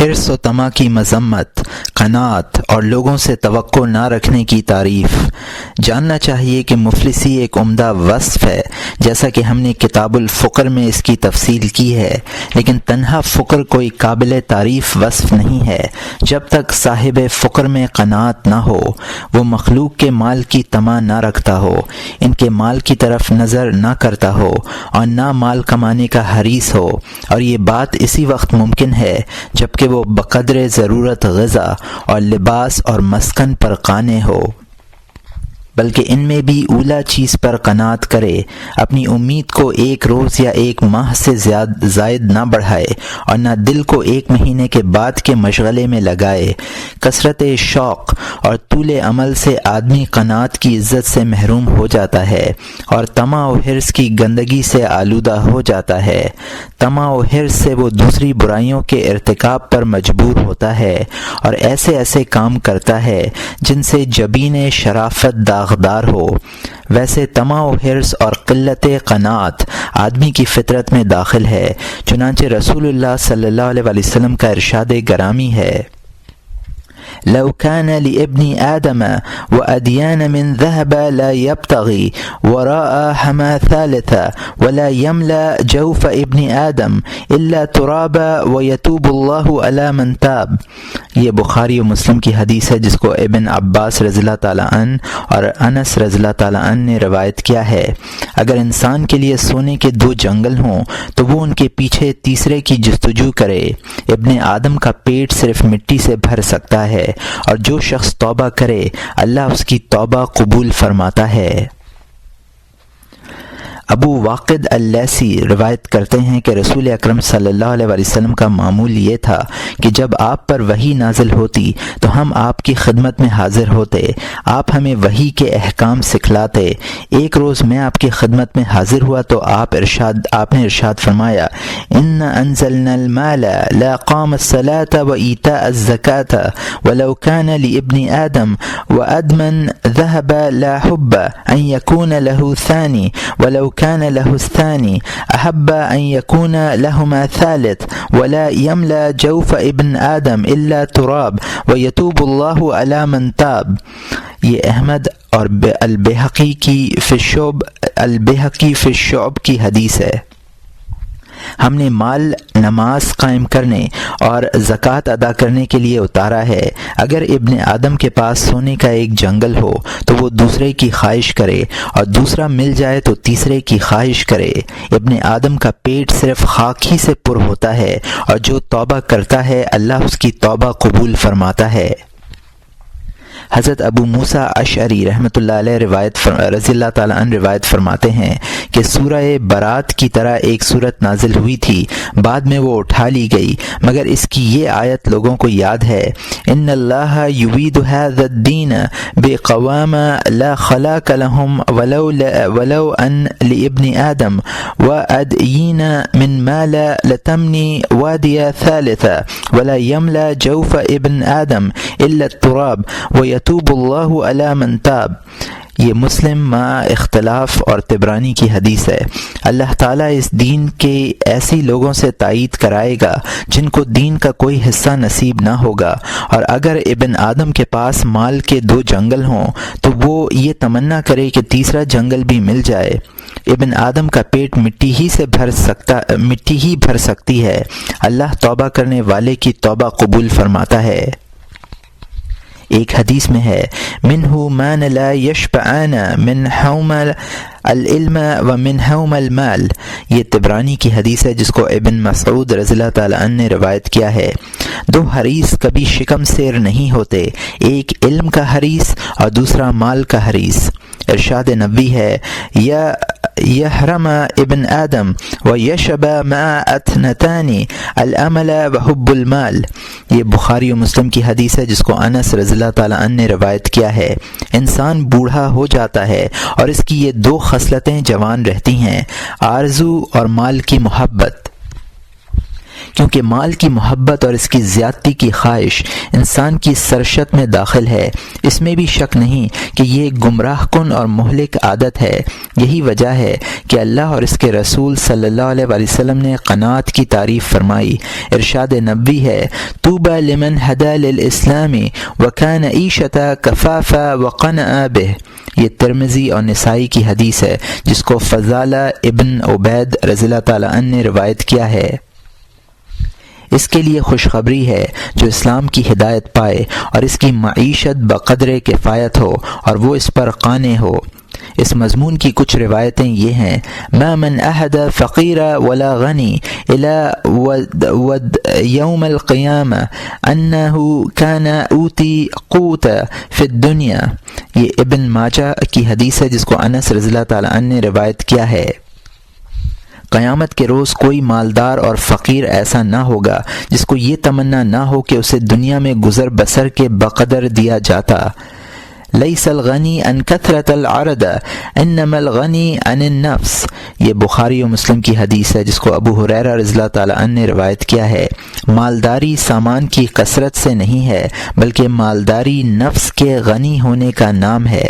حرص و طمع کی مذمت، قناعت اور لوگوں سے توقع نہ رکھنے کی تعریف۔ جاننا چاہیے کہ مفلسی ایک عمدہ وصف ہے، جیسا کہ ہم نے کتاب الفقر میں اس کی تفصیل کی ہے، لیکن تنہا فقر کوئی قابل تعریف وصف نہیں ہے جب تک صاحب فقر میں قناعت نہ ہو، وہ مخلوق کے مال کی طمع نہ رکھتا ہو، ان کے مال کی طرف نظر نہ کرتا ہو اور نہ مال کمانے کا حریص ہو، اور یہ بات اسی وقت ممکن ہے جب کہ وہ بقدر ضرورت غذا اور لباس اور مسکن پر قانع ہو، بلکہ ان میں بھی اولا چیز پر قناعت کرے، اپنی امید کو ایک روز یا ایک ماہ سے زائد نہ بڑھائے اور نہ دل کو ایک مہینے کے بعد کے مشغلے میں لگائے۔ کثرت شوق اور طول عمل سے آدمی قناعت کی عزت سے محروم ہو جاتا ہے اور طمع و حرص کی گندگی سے آلودہ ہو جاتا ہے۔ طمع و حرص سے وہ دوسری برائیوں کے ارتکاب پر مجبور ہوتا ہے اور ایسے کام کرتا ہے جن سے جبین شرافت داغدار ہو۔ ویسے طمع و حرص اور قلت قناعت آدمی کی فطرت میں داخل ہے، چنانچہ رسول اللہ صلی اللہ علیہ وسلم کا ارشاد گرامی ہے: لو كان لابن آدم وأديان من ذهب لا يبتغي وراء حما ثالثا ولا يملأ جوف ابن آدم إلا ترابا ويتوب الله على من تاب۔ یہ بخاری و مسلم کی حدیث ہے جس کو ابن عباس رضی اللہ تعالیٰ عنہ اور انس رضی اللہ تعالیٰ عنہ نے روایت کیا ہے۔ اگر انسان کے لیے سونے کے 2 جنگل ہوں تو وہ ان کے پیچھے تیسرے کی جستجو کرے۔ ابن آدم کا پیٹ صرف مٹی سے بھر سکتا ہے، اور جو شخص توبہ کرے اللہ اس کی توبہ قبول فرماتا ہے۔ ابو واقد اللیثی روایت کرتے ہیں کہ رسول اکرم صلی اللہ علیہ وسلم کا معمول یہ تھا کہ جب آپ پر وحی نازل ہوتی تو ہم آپ کی خدمت میں حاضر ہوتے، آپ ہمیں وحی کے احکام سکھلاتے۔ ایک روز میں آپ کی خدمت میں حاضر ہوا تو آپ نے ارشاد فرمایا: ان انزلنا المال لا قام الصلاة وإيتاء الزكاة ولو كان لابن آدم وأدمن ذهب لا حب أن يكون له ثاني ولو كان له الثاني أحب أن يكون لهما ثالث ولا يملأ جوف ابن آدم إلا تراب ويتوب الله على من تاب۔ یہ احمد اور البیہقی فی الشعب کی حدیث ہے۔ ہم نے مال نماز قائم کرنے اور زکوٰۃ ادا کرنے کے لیے اتارا ہے۔ اگر ابن آدم کے پاس سونے کا ایک جنگل ہو تو وہ دوسرے کی خواہش کرے، اور دوسرا مل جائے تو تیسرے کی خواہش کرے۔ ابن آدم کا پیٹ صرف خاک ہی سے پر ہوتا ہے، اور جو توبہ کرتا ہے اللہ اس کی توبہ قبول فرماتا ہے۔ حضرت ابو موسیٰ اشعری رحمۃ اللہ علیہ رضی اللہ تعالیٰ عنہ روایت فرماتے ہیں کہ سورہ برات کی طرح ایک صورت نازل ہوئی تھی، بعد میں وہ اٹھا لی گئی، مگر اس کی یہ آیت لوگوں کو یاد ہے: ان اللہ یرید ھذا الدین بقوام لا خلاق لهم ولو ان لابن آدم وادین من مال لتمنی وادی ثالثا ولا يملا جوف ابن آدم الا التراب ويتوب اللہ علی من تاب۔ یہ مسلم مع اختلاف اور طبرانی کی حدیث ہے۔ اللہ تعالیٰ اس دین کے ایسی لوگوں سے تائید کرائے گا جن کو دین کا کوئی حصہ نصیب نہ ہوگا، اور اگر ابن آدم کے پاس مال کے 2 جنگل ہوں تو وہ یہ تمنا کرے کہ تیسرا جنگل بھی مل جائے۔ ابن آدم کا پیٹ مٹی ہی بھر سکتی ہے، اللہ توبہ کرنے والے کی توبہ قبول فرماتا ہے۔ ایک حدیث میں ہے: منہ من لا یشبعان من حوم العلم ومن حوم المال۔ یہ طبرانی کی حدیث ہے جس کو ابن مسعود رضی اللہ تعالیٰ عنہ نے روایت کیا ہے۔ 2 حریص کبھی شکم سیر نہیں ہوتے، ایک علم کا حریص اور دوسرا مال کا حریص۔ ارشاد نبوی ہے: یحرم ابن آدم و یشب مع اثنتان العمل و حب المال۔ یہ بخاری و مسلم کی حدیث ہے جس کو انس رضی اللہ تعالیٰ عنہ نے روایت کیا ہے۔ انسان بوڑھا ہو جاتا ہے اور اس کی یہ 2 خصلتیں جوان رہتی ہیں: آرزو اور مال کی محبت۔ کیونکہ مال کی محبت اور اس کی زیادتی کی خواہش انسان کی سرشت میں داخل ہے۔ اس میں بھی شک نہیں کہ یہ ایک گمراہ کن اور مہلک عادت ہے۔ یہی وجہ ہے کہ اللہ اور اس کے رسول صلی اللہ علیہ وسلم نے قناعت کی تعریف فرمائی۔ ارشاد نبوی ہے، طوبی لمن ہدی للاسلام وکان عیشۃ کفافا وقنع بہ۔ یہ ترمذی اور نسائی کی حدیث ہے جس کو فضالہ ابن عبید رضی اللہ تعالیٰ عنہ نے روایت کیا ہے۔ اس کے لیے خوشخبری ہے جو اسلام کی ہدایت پائے اور اس کی معیشت بقدر کفایت ہو اور وہ اس پر قانع ہو۔ اس مضمون کی کچھ روایتیں یہ ہیں، ما من احد فقیر ولا غنی الا یوم القیامہ انہ کان اوتی قوت فی الدنیا۔ یہ ابن ماجہ کی حدیث ہے جس کو انس رضی اللہ تعالیٰ عنہ نے روایت کیا ہے۔ قیامت کے روز کوئی مالدار اور فقیر ایسا نہ ہوگا جس کو یہ تمنا نہ ہو کہ اسے دنیا میں گزر بسر کے بقدر دیا جاتا۔ لیس الغنی عن کثرت العرض انما الغنی عن النفس۔ یہ بخاری و مسلم کی حدیث ہے جس کو ابو ہریرہ رضی اللہ تعالیٰ عنہ نے روایت کیا ہے۔ مالداری سامان کی کثرت سے نہیں ہے بلکہ مالداری نفس کے غنی ہونے کا نام ہے۔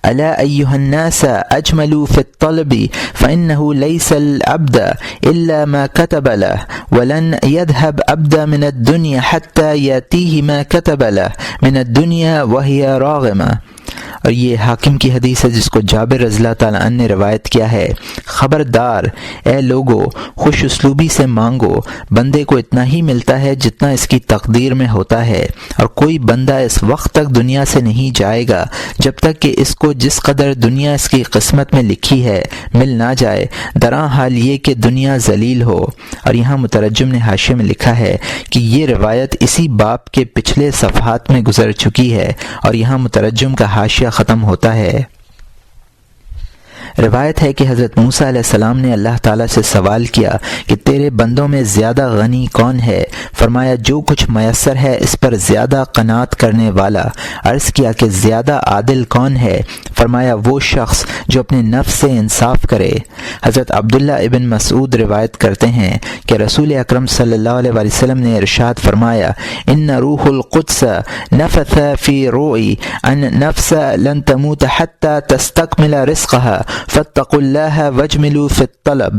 الا ایھا الناس اجملوا فی الطلب فانہ لیس العبد الا ما کتب له ولن يذهب عبد من الدنيا حتى ياتيه ما كتب له من الدنيا وهي راغمة۔ اور یہ حاکم کی حدیث ہے جس کو جابر رضی اللہ تعالیٰ عنہ نے روایت کیا ہے، خبردار اے لوگو، خوش اسلوبی سے مانگو، بندے کو اتنا ہی ملتا ہے جتنا اس کی تقدیر میں ہوتا ہے، اور کوئی بندہ اس وقت تک دنیا سے نہیں جائے گا جب تک کہ اس کو جس قدر دنیا اس کی قسمت میں لکھی ہے مل نہ جائے، درا حال یہ کہ دنیا ذلیل ہو۔ اور یہاں مترجم نے حاشیے میں لکھا ہے کہ یہ روایت اسی باب کے پچھلے صفحات میں گزر چکی ہے، اور یہاں مترجم کا حاشیہ ختم ہوتا ہے۔ روایت ہے کہ حضرت موسیٰ علیہ السلام نے اللہ تعالیٰ سے سوال کیا کہ تیرے بندوں میں زیادہ غنی کون ہے؟ فرمایا جو کچھ میسر ہے اس پر زیادہ قناعت کرنے والا۔ عرض کیا کہ زیادہ عادل کون ہے؟ فرمایا وہ شخص جو اپنے نفس سے انصاف کرے۔ حضرت عبداللہ ابن مسعود روایت کرتے ہیں کہ رسول اکرم صلی اللہ علیہ وسلم نے ارشاد فرمایا، ان روح القدس نفث فی روعی ان نفس لن تموت حتی تستکمل رزقها فاتقوا اللہ واجملوا فی الطلب۔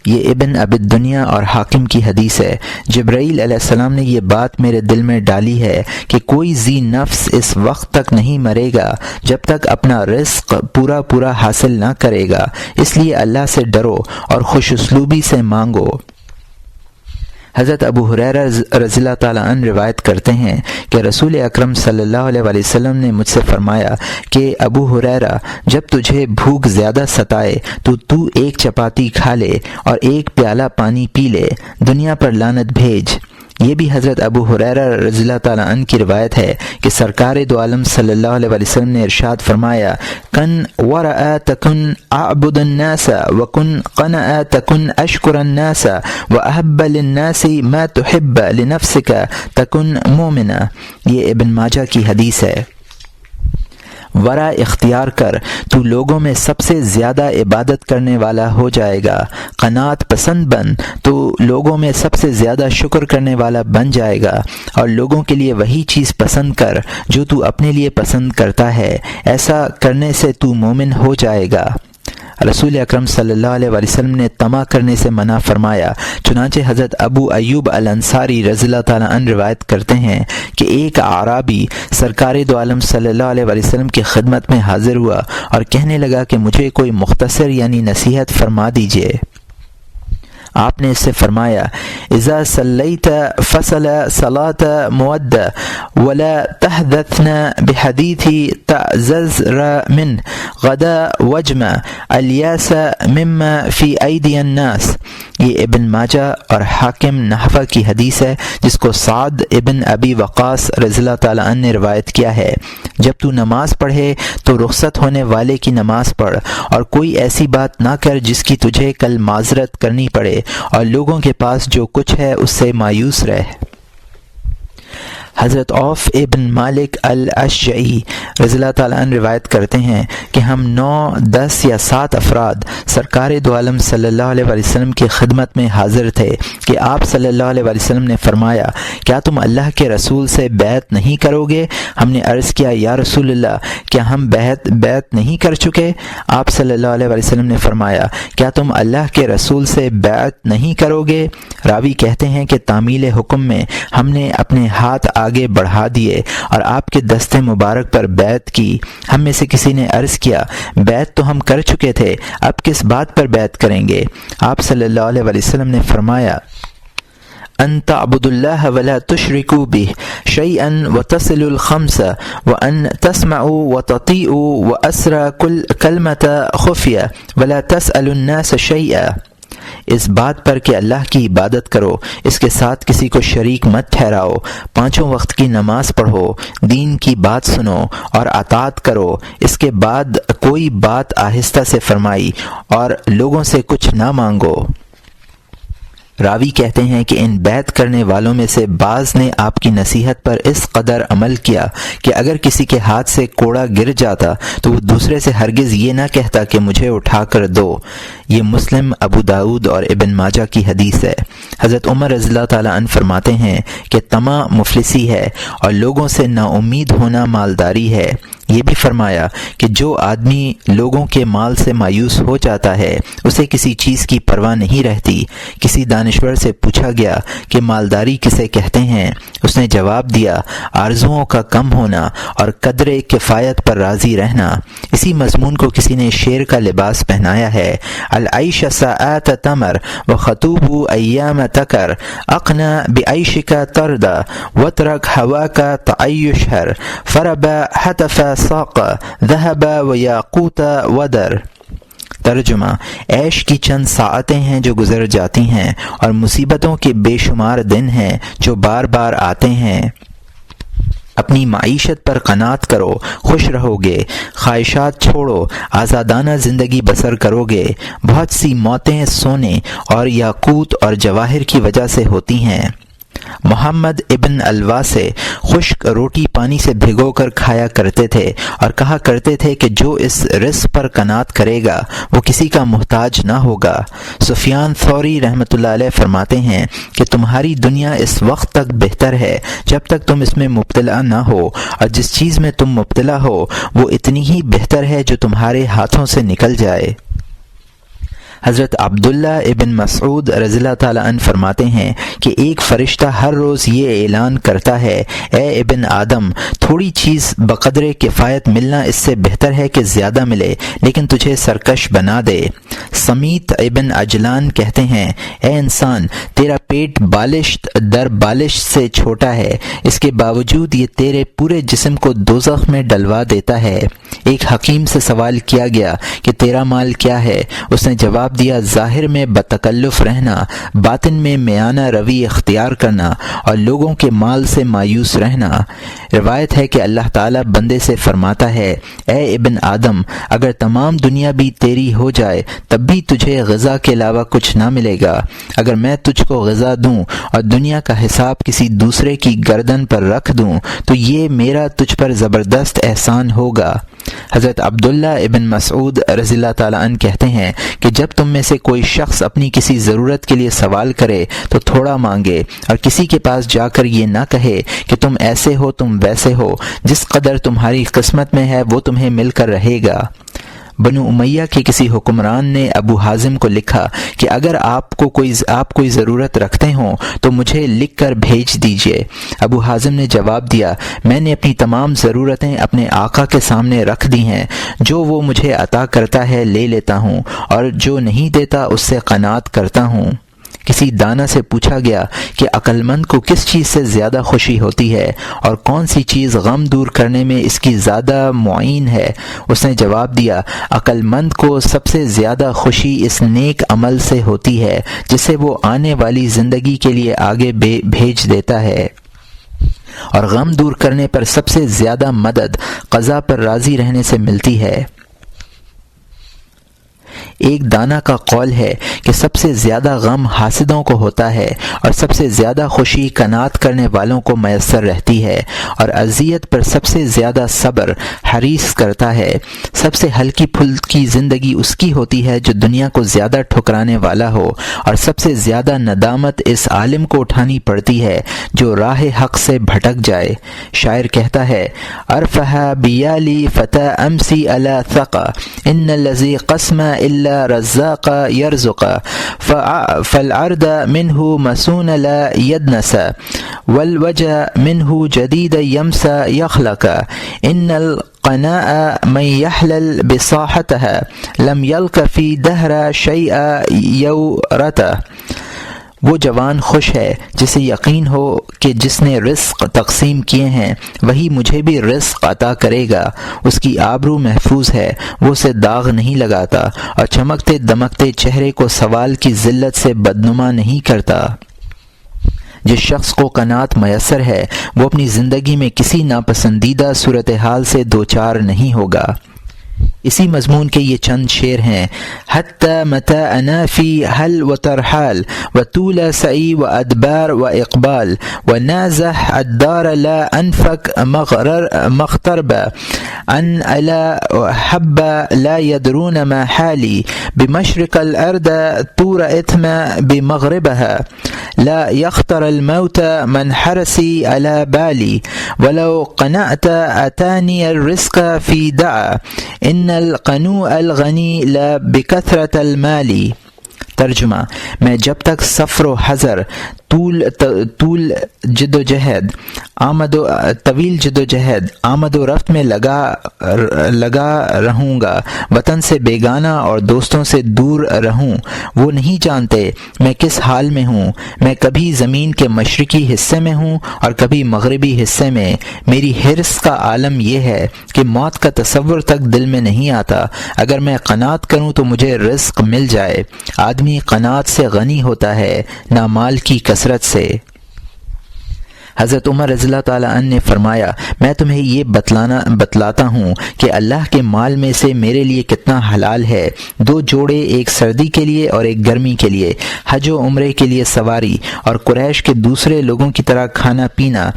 یہ ابن ابی الدنیا اور حاکم کی حدیث ہے۔ جبرائیل علیہ السلام نے یہ بات میرے دل میں ڈالی ہے کہ کوئی ذی نفس اس وقت تک نہیں مرے گا جب تک اپنا رزق پورا حاصل نہ کرے گا، اس لیے اللہ سے ڈرو اور خوش اسلوبی سے مانگو۔ حضرت ابو ہریرہ رضی اللہ تعالیٰ عنہ روایت کرتے ہیں کہ رسول اکرم صلی اللہ علیہ وسلم نے مجھ سے فرمایا کہ ابو ہریرہ، جب تجھے بھوک زیادہ ستائے تو ایک چپاتی کھا لے اور ایک پیالہ پانی پی لے، دنیا پر لعنت بھیج۔ یہ بھی حضرت ابو ہریرہ رضی اللہ تعالیٰ عنہ کی روایت ہے کہ سرکار دو عالم صلی اللہ علیہ وسلم نے ارشاد فرمایا، کن ورع تکن اعبد الناس وکن قنع تکن اشکر الناس واحب للناس ما تحب لنفسک تکن مومنا۔ یہ ابن ماجہ کی حدیث ہے۔ ورع اختیار کر تو لوگوں میں سب سے زیادہ عبادت کرنے والا ہو جائے گا، قناعت پسند بن تو لوگوں میں سب سے زیادہ شکر کرنے والا بن جائے گا، اور لوگوں کے لیے وہی چیز پسند کر جو تو اپنے لیے پسند کرتا ہے، ایسا کرنے سے تو مومن ہو جائے گا۔ رسول اکرم صلی اللہ علیہ وسلم نے طمع کرنے سے منع فرمایا، چنانچہ حضرت ابو ایوب الانصاری رضی اللہ تعالیٰ عنہ روایت کرتے ہیں کہ ایک اعرابی سرکار دو عالم صلی اللہ علیہ وسلم کی خدمت میں حاضر ہوا اور کہنے لگا کہ مجھے کوئی مختصر یعنی نصیحت فرما دیجیے۔ آپ نے اس سے فرمایا، اذا صلیت فصل صلاۃ مود ولا تحدثنا بحدیث تعززر من غدا وجمع الیاس مما فی ایدی الناس۔ یہ ابن ماجہ اور حاکم نحوہ کی حدیث ہے جس کو سعد ابن ابی وقاص رضی اللہ تعالیٰ عنہ نے روایت کیا ہے، جب تو نماز پڑھے تو رخصت ہونے والے کی نماز پڑھ، اور کوئی ایسی بات نہ کر جس کی تجھے کل معذرت کرنی پڑے، اور لوگوں کے پاس جو کچھ ہے اس سے مایوس رہ۔ حضرت عوف ابن مالک الاشجعی رضی اللہ تعالیٰ عنہ روایت کرتے ہیں کہ ہم 9, 10 یا 7 افراد سرکار دو عالم صلی اللہ علیہ وسلم کی خدمت میں حاضر تھے کہ آپ صلی اللہ علیہ وسلم نے فرمایا کیا تم اللہ کے رسول سے بیعت نہیں کرو گے؟ ہم نے عرض کیا یا رسول اللہ کیا ہم بیعت نہیں کر چکے؟ آپ صلی اللہ علیہ وسلم نے فرمایا کیا تم اللہ کے رسول سے بیعت نہیں کرو گے؟ راوی کہتے ہیں کہ تعمیل حکم میں ہم نے اپنے ہاتھ آگے بڑھا دیے اور آپ کے دست مبارک پر بیعت کی۔ ہم میں سے کسی نے عرض کیا بیعت تو ہم کر چکے تھے، اب کس بات پر بیعت کریں گے؟ آپ صلی اللہ علیہ وسلم نے فرمایا ان تعبدوا اللہ ولا تشرکوا به شیئا وتصلوا الخمس وان تسمعوا وتطیعوا واسرا کلمۃ خفیہ ولا تسألوا الناس شیئا، اس بات پر کہ اللہ کی عبادت کرو، اس کے ساتھ کسی کو شریک مت ٹھہراؤ، 5 وقت کی نماز پڑھو، دین کی بات سنو اور اطاعت کرو، اس کے بعد کوئی بات آہستہ سے فرمائی اور لوگوں سے کچھ نہ مانگو۔ راوی کہتے ہیں کہ ان بیعت کرنے والوں میں سے بعض نے آپ کی نصیحت پر اس قدر عمل کیا کہ اگر کسی کے ہاتھ سے کوڑا گر جاتا تو وہ دوسرے سے ہرگز یہ نہ کہتا کہ مجھے اٹھا کر دو۔ یہ مسلم، ابو داؤد اور ابن ماجہ کی حدیث ہے۔ حضرت عمر رضی اللہ تعالیٰ عنہ فرماتے ہیں کہ طمع مفلسی ہے اور لوگوں سے نا امید ہونا مالداری ہے۔ یہ بھی فرمایا کہ جو آدمی لوگوں کے مال سے مایوس ہو جاتا ہے اسے کسی چیز کی پرواہ نہیں رہتی۔ کسی دانشور سے پوچھا گیا کہ مالداری کسے کہتے ہیں؟ اس نے جواب دیا آرزوؤں کا کم ہونا اور قدر کفایت پر راضی رہنا۔ اسی مضمون کو کسی نے شیر کا لباس پہنایا ہے، العیش ساعات تمر وخطوب ایام تکر اقنا بعیشک تردا وترک ہواک تعیش ہر فرب حتف ساق ذهب ویاقوت ودر۔ ترجمہ، عیش کی چند ساعتیں ہیں جو گزر جاتی ہیں اور مصیبتوں کے بے شمار دن ہیں جو بار بار آتے ہیں۔ اپنی معیشت پر قناعت کرو، خوش رہو گے، خواہشات چھوڑو، آزادانہ زندگی بسر کرو گے۔ بہت سی موتیں سونے اور یاقوت اور جواہر کی وجہ سے ہوتی ہیں۔ محمد ابن الوا سے خشک روٹی پانی سے بھگو کر کھایا کرتے تھے اور کہا کرتے تھے کہ جو اس رزق پر قناعت کرے گا وہ کسی کا محتاج نہ ہوگا۔ سفیان ثوری رحمۃ اللہ علیہ فرماتے ہیں کہ تمہاری دنیا اس وقت تک بہتر ہے جب تک تم اس میں مبتلا نہ ہو، اور جس چیز میں تم مبتلا ہو وہ اتنی ہی بہتر ہے جو تمہارے ہاتھوں سے نکل جائے۔ حضرت عبداللہ ابن مسعود رضی اللہ تعالیٰ عنہ فرماتے ہیں کہ ایک فرشتہ ہر روز یہ اعلان کرتا ہے، اے ابن آدم، تھوڑی چیز بقدر کفایت ملنا اس سے بہتر ہے کہ زیادہ ملے لیکن تجھے سرکش بنا دے۔ سمیت ابن عجلان کہتے ہیں، اے انسان، تیرا پیٹ بالش در بالش سے چھوٹا ہے، اس کے باوجود یہ تیرے پورے جسم کو دوزخ میں ڈلوا دیتا ہے۔ ایک حکیم سے سوال کیا گیا کہ تیرا مال کیا ہے؟ اس نے جواب دیا، ظاہر میں بتکلف رہنا، باطن میں میانہ روی اختیار کرنا اور لوگوں کے مال سے مایوس رہنا۔ روایت ہے کہ اللہ تعالیٰ بندے سے فرماتا ہے، اے ابن آدم، اگر تمام دنیا بھی تیری ہو جائے تب بھی تجھے غذا کے علاوہ کچھ نہ ملے گا۔ اگر میں تجھ کو غذا دوں اور دنیا کا حساب کسی دوسرے کی گردن پر رکھ دوں تو یہ میرا تجھ پر زبردست احسان ہوگا۔ حضرت عبداللہ ابن مسعود رضی اللہ تعالیٰ عنہ کہتے ہیں کہ جب تم میں سے کوئی شخص اپنی کسی ضرورت کے لیے سوال کرے تو تھوڑا مانگے اور کسی کے پاس جا کر یہ نہ کہے کہ تم ایسے ہو، تم ویسے ہو، جس قدر تمہاری قسمت میں ہے وہ تمہیں مل کر رہے گا۔ بنو امیہ کے کسی حکمران نے ابو حازم کو لکھا کہ اگر آپ کوئی ضرورت رکھتے ہوں تو مجھے لکھ کر بھیج دیجیے۔ ابو حازم نے جواب دیا، میں نے اپنی تمام ضرورتیں اپنے آقا کے سامنے رکھ دی ہیں، جو وہ مجھے عطا کرتا ہے لے لیتا ہوں اور جو نہیں دیتا اس سے قناعت کرتا ہوں۔ کسی دانا سے پوچھا گیا کہ عقل مند کو کس چیز سے زیادہ خوشی ہوتی ہے اور کون سی چیز غم دور کرنے میں اس کی زیادہ معین ہے؟ اس نے جواب دیا، عقل مند کو سب سے زیادہ خوشی اس نیک عمل سے ہوتی ہے جسے وہ آنے والی زندگی کے لیے آگے بھیج دیتا ہے، اور غم دور کرنے پر سب سے زیادہ مدد قضا پر راضی رہنے سے ملتی ہے۔ ایک دانا کا قول ہے کہ سب سے زیادہ غم حاسدوں کو ہوتا ہے اور سب سے زیادہ خوشی قناعت کرنے والوں کو میسر رہتی ہے، اور اذیت پر سب سے زیادہ صبر حریص کرتا ہے۔ سب سے ہلکی پھلکی زندگی اس کی ہوتی ہے جو دنیا کو زیادہ ٹھکرانے والا ہو، اور سب سے زیادہ ندامت اس عالم کو اٹھانی پڑتی ہے جو راہ حق سے بھٹک جائے۔ شاعر کہتا ہے، ارفہ بیالی فتح امسی علی ثقہ ان الذی قسم الا رزاق یرزق فالعرض منہ مسون لا یدنس والوجہ منہ جدید یمس یخلق ان القناء من يحلل بصاحتها لم يلق في دهر شيء يورثه۔ وہ جوان خوش ہے جسے یقین ہو کہ جس نے رزق تقسیم کیے ہیں وہی مجھے بھی رزق عطا کرے گا۔ اس کی آبرو محفوظ ہے، وہ اسے داغ نہیں لگاتا اور چمکتے دمکتے چہرے کو سوال کی ذلت سے بدنما نہیں کرتا۔ جس شخص کو قناعت میسر ہے وہ اپنی زندگی میں کسی ناپسندیدہ صورتحال سے دوچار نہیں ہوگا۔ اسی مضمون کے یہ چند شعر ہیں۔ حتی متی انافی حل و ترحال و طول سعی و ادبار و اقبال و نازح الدار لا انفک مغترب ان الا حب لا يدرون ما حالی بمشرق الارض طور اثم بمغربها لا يخطر الموت من حرسی على بالی ولو قنعت اتانی الرزق فی دعا ان القنوع الغنی لا بکثرت المالی۔ ترجمہ، میں جب تک سفر و حضر طویل جد و جہد آمد و رفت میں لگا رہوں گا، وطن سے بیگانہ اور دوستوں سے دور رہوں، وہ نہیں جانتے میں کس حال میں ہوں۔ میں کبھی زمین کے مشرقی حصے میں ہوں اور کبھی مغربی حصے میں۔ میری حرص کا عالم یہ ہے کہ موت کا تصور تک دل میں نہیں آتا۔ اگر میں قناعت کروں تو مجھے رزق مل جائے۔ آدمی قناعت سے غنی ہوتا ہے، نہ مال کی کثرت سے۔ حضرت عمر رضی اللہ تعالیٰ عنہ نے فرمایا، میں تمہیں یہ بتلاتا ہوں کہ اللہ کے مال میں سے میرے لیے کتنا حلال ہے۔ 2 جوڑے، ایک سردی کے لیے اور ایک گرمی کے لیے، حج و عمرے کے لیے سواری، اور قریش کے دوسرے لوگوں کی طرح کھانا پینا،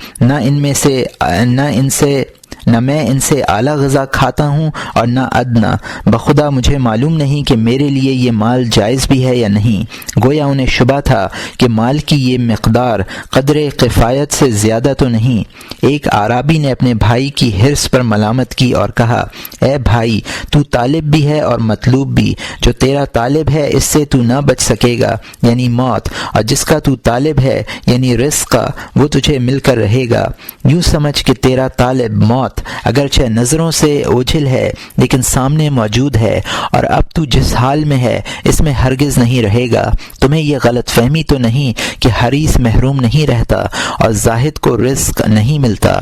نہ میں ان سے اعلیٰ غذا کھاتا ہوں اور نہ ادنا۔ بخدا مجھے معلوم نہیں کہ میرے لیے یہ مال جائز بھی ہے یا نہیں۔ گویا انہیں شبہ تھا کہ مال کی یہ مقدار قدر کفایت سے زیادہ تو نہیں۔ ایک اعرابی نے اپنے بھائی کی حرص پر ملامت کی اور کہا، اے بھائی، تو طالب بھی ہے اور مطلوب بھی۔ جو تیرا طالب ہے اس سے تو نہ بچ سکے گا، یعنی موت، اور جس کا تو طالب ہے یعنی رزق، وہ تجھے مل کر رہے گا۔ یوں سمجھ کہ تیرا طالب موت اگرچہ نظروں سے اوجھل ہے لیکن سامنے موجود ہے، اور اب تو جس حال میں ہے اس میں ہرگز نہیں رہے گا۔ تمہیں یہ غلط فہمی تو نہیں کہ حریص محروم نہیں رہتا اور زاہد کو رزق نہیں ملتا۔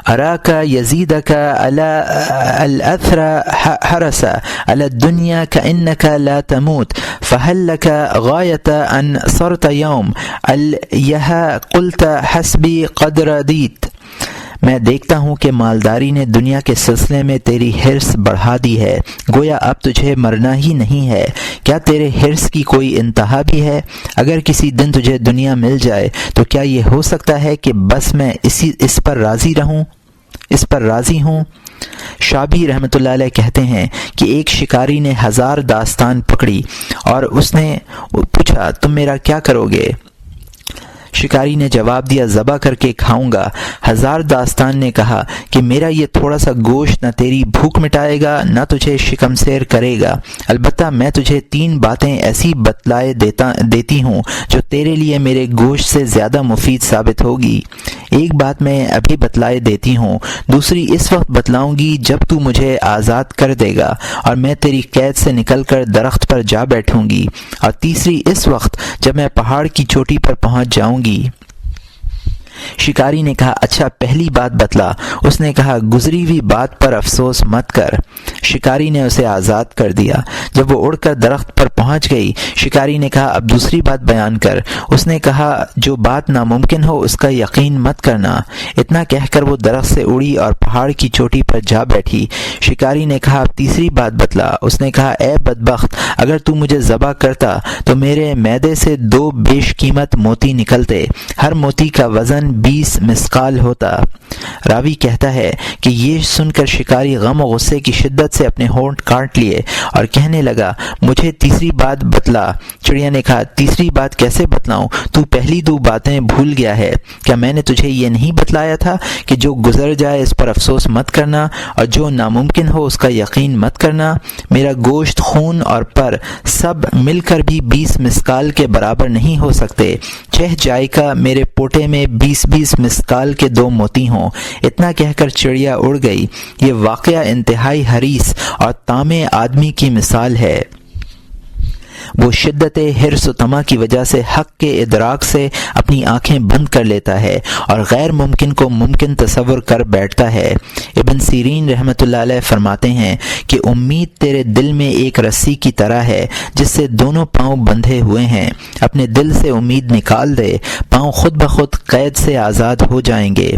اراک یزیدک علی الاثر حرس علی الدنیا کانک لا تموت فهل لک غایت ان صرت یوم الیہ قلت حسبی قد ردیت۔ میں دیکھتا ہوں کہ مالداری نے دنیا کے سلسلے میں تیری حرص بڑھا دی ہے، گویا اب تجھے مرنا ہی نہیں ہے۔ کیا تیرے حرص کی کوئی انتہا بھی ہے؟ اگر کسی دن تجھے دنیا مل جائے تو کیا یہ ہو سکتا ہے کہ بس میں اس پر راضی ہوں؟ شابی رحمۃ اللہ علیہ کہتے ہیں کہ ایک شکاری نے 1000 داستان پکڑی اور اس نے پوچھا، تم میرا کیا کرو گے؟ شکاری نے جواب دیا، ذبح کر کے کھاؤں گا۔ 1000 داستان نے کہا کہ میرا یہ تھوڑا سا گوشت نہ تیری بھوک مٹائے گا نہ تجھے شکمسیر کرے گا، البتہ میں تجھے 3 باتیں ایسی بتلائے دیتی ہوں جو تیرے لیے میرے گوشت سے زیادہ مفید ثابت ہوگی۔ ایک بات میں ابھی بتلائے دیتی ہوں، دوسری اس وقت بتلاؤں گی جب تو مجھے آزاد کر دے گا اور میں تیری قید سے نکل کر درخت پر جا بیٹھوں گی، اور تیسری اس وقت جب میں پہاڑ کی چوٹی پر پہنچ جاؤں گی۔ شکاری نے کہا اچھا پہلی بات بتلا۔ اس نے کہا گزری ہوئی بات پر افسوس مت کر۔ شکاری نے اسے آزاد کر دیا۔ جب وہ اڑ کر درخت پر پہنچ گئی، شکاری نے کہا اب دوسری بات بیان کر۔ اس نے کہا جو بات ناممکن ہو اس کا یقین مت کرنا۔ اتنا کہہ کر وہ درخت سے اڑی اور پہاڑ کی چوٹی پر جا بیٹھی۔ شکاری نے کہا اب تیسری بات بتلا۔ اس نے کہا اے بدبخت، اگر تو مجھے ذبح کرتا تو میرے معدے سے 2 بیش قیمت موتی نکلتے، ہر موتی کا وزن 20 مثقال ہوتا۔ راوی کہتا ہے کہ یہ سن کر شکاری غم و غصے کی شدت سے اپنے ہونٹ کاٹ لیے اور کہنے لگا مجھے تیسری بات بتلا۔ چڑیا نے کہا تیسری بات کیسے بتلاؤں؟ تو پہلی 2 باتیں بھول گیا ہے۔ کیا میں نے تجھے یہ نہیں بتلایا تھا کہ جو گزر جائے اس پر افسوس مت کرنا اور جو ناممکن ہو اس کا یقین مت کرنا؟ میرا گوشت، خون اور پر سب مل کر بھی 20 مثقال کے برابر نہیں ہو سکتے، چہ جائے کا میرے پوٹے میں 20 مثقال کے 2 موتی ہوں۔ اتنا کہہ کر چڑیا اڑ گئی۔ یہ واقعہ انتہائی حریص اور طامع آدمی کی مثال ہے۔ وہ شدت حرص و طمع کی وجہ سے حق کے ادراک سے اپنی آنکھیں بند کر لیتا ہے اور غیر ممکن کو ممکن تصور کر بیٹھتا ہے۔ ابن سیرین رحمۃ اللہ علیہ فرماتے ہیں کہ امید تیرے دل میں ایک رسی کی طرح ہے جس سے دونوں پاؤں بندھے ہوئے ہیں۔ اپنے دل سے امید نکال دے، پاؤں خود بخود قید سے آزاد ہو جائیں گے۔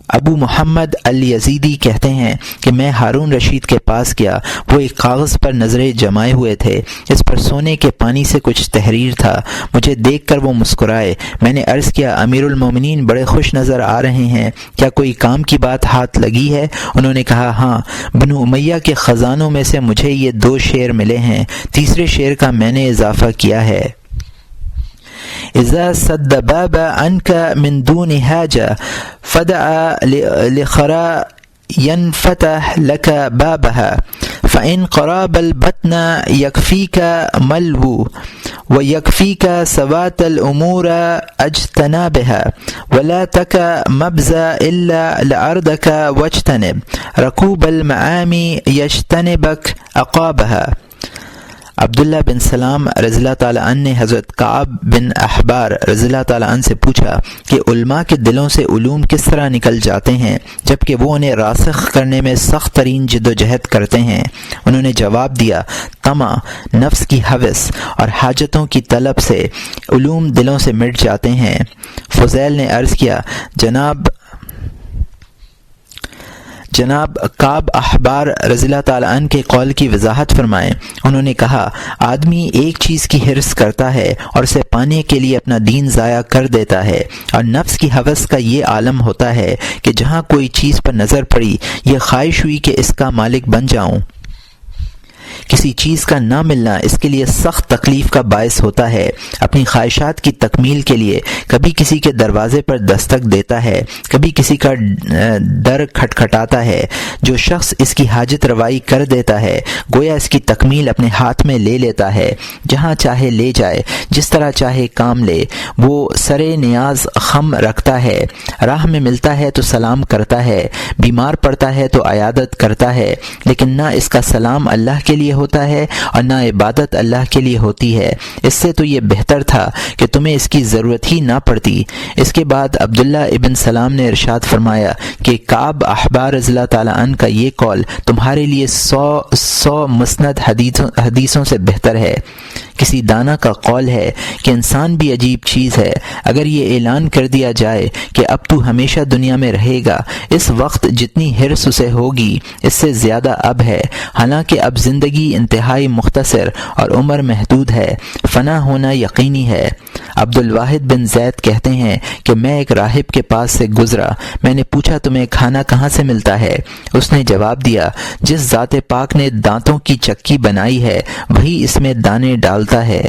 ابو محمد الیزیدی کہتے ہیں کہ میں ہارون رشید کے پاس گیا۔ وہ ایک کاغذ پر نظریں جمائے ہوئے تھے، اس پر سونے کے پانی سے کچھ تحریر تھا۔ مجھے دیکھ کر وہ مسکرائے۔ میں نے عرض کیا امیر المومنین بڑے خوش نظر آ رہے ہیں، کیا کوئی کام کی بات ہاتھ لگی ہے؟ انہوں نے کہا ہاں، بنو امیہ کے خزانوں میں سے مجھے یہ 2 شعر ملے ہیں، تیسرے شعر کا میں نے اضافہ کیا ہے۔ اذا سد باب عنك من دون حاجة فدع لخرا ينفتح لك بابها فإن قراب البطن يكفيك ملو ويكفيك سوات الأمور اجتنابها ولا تك مبزا إلا لأرضك واجتنب ركوب المعامي يجتنبك عقابها۔ عبداللہ بن سلام رضی اللہ تعالیٰ عنہ نے حضرت کعب بن احبار رضی اللہ تعالیٰ عنہ سے پوچھا کہ علماء کے دلوں سے علوم کس طرح نکل جاتے ہیں جبکہ وہ انہیں راسخ کرنے میں سخت ترین جد و جہد کرتے ہیں؟ انہوں نے جواب دیا طمع، نفس کی ہوس اور حاجتوں کی طلب سے علوم دلوں سے مٹ جاتے ہیں۔ فضیل نے عرض کیا جناب کعب احبار رضی اللہ تعالیٰ عنہ کے قول کی وضاحت فرمائیں۔ انہوں نے کہا آدمی ایک چیز کی حرص کرتا ہے اور اسے پانے کے لیے اپنا دین ضائع کر دیتا ہے، اور نفس کی ہوس کا یہ عالم ہوتا ہے کہ جہاں کوئی چیز پر نظر پڑی یہ خواہش ہوئی کہ اس کا مالک بن جاؤں۔ کسی چیز کا نہ ملنا اس کے لیے سخت تکلیف کا باعث ہوتا ہے۔ اپنی خواہشات کی تکمیل کے لیے کبھی کسی کے دروازے پر دستک دیتا ہے، کبھی کسی کا در کھٹکھٹاتا ہے۔ جو شخص اس کی حاجت روائی کر دیتا ہے گویا اس کی تکمیل اپنے ہاتھ میں لے لیتا ہے۔ جہاں چاہے لے جائے، جس طرح چاہے کام لے۔ وہ سرے نیاز خم رکھتا ہے، راہ میں ملتا ہے تو سلام کرتا ہے، بیمار پڑتا ہے تو عیادت کرتا ہے، لیکن نہ اس کا سلام اللہ کے لیے ہوتا ہے اور نہ عبادت اللہ کے لیے ہوتی ہے۔ اس سے تو یہ بہتر تھا کہ تمہیں اس کی ضرورت ہی نہ پڑتی۔ اس کے بعد عبداللہ ابن سلام نے ارشاد فرمایا کہ کعب احبار رضی اللہ تعالیٰ عنہ کا یہ قول تمہارے لیے 100 مسند حدیثوں سے بہتر ہے۔ کسی دانا کا قول ہے کہ انسان بھی عجیب چیز ہے، اگر یہ اعلان کر دیا جائے کہ اب تو ہمیشہ دنیا میں رہے گا، اس وقت جتنی حرص اسے ہوگی اس سے زیادہ اب ہے، حالانکہ اب زندگی انتہائی مختصر اور عمر محدود ہے، فنا ہونا یقینی ہے۔ عبد الواحد بن زید کہتے ہیں کہ میں ایک راہب کے پاس سے گزرا، میں نے پوچھا تمہیں کھانا کہاں سے ملتا ہے؟ اس نے جواب دیا جس ذات پاک نے دانتوں کی چکی بنائی ہے وہی اس میں دانے ڈالتا ہے۔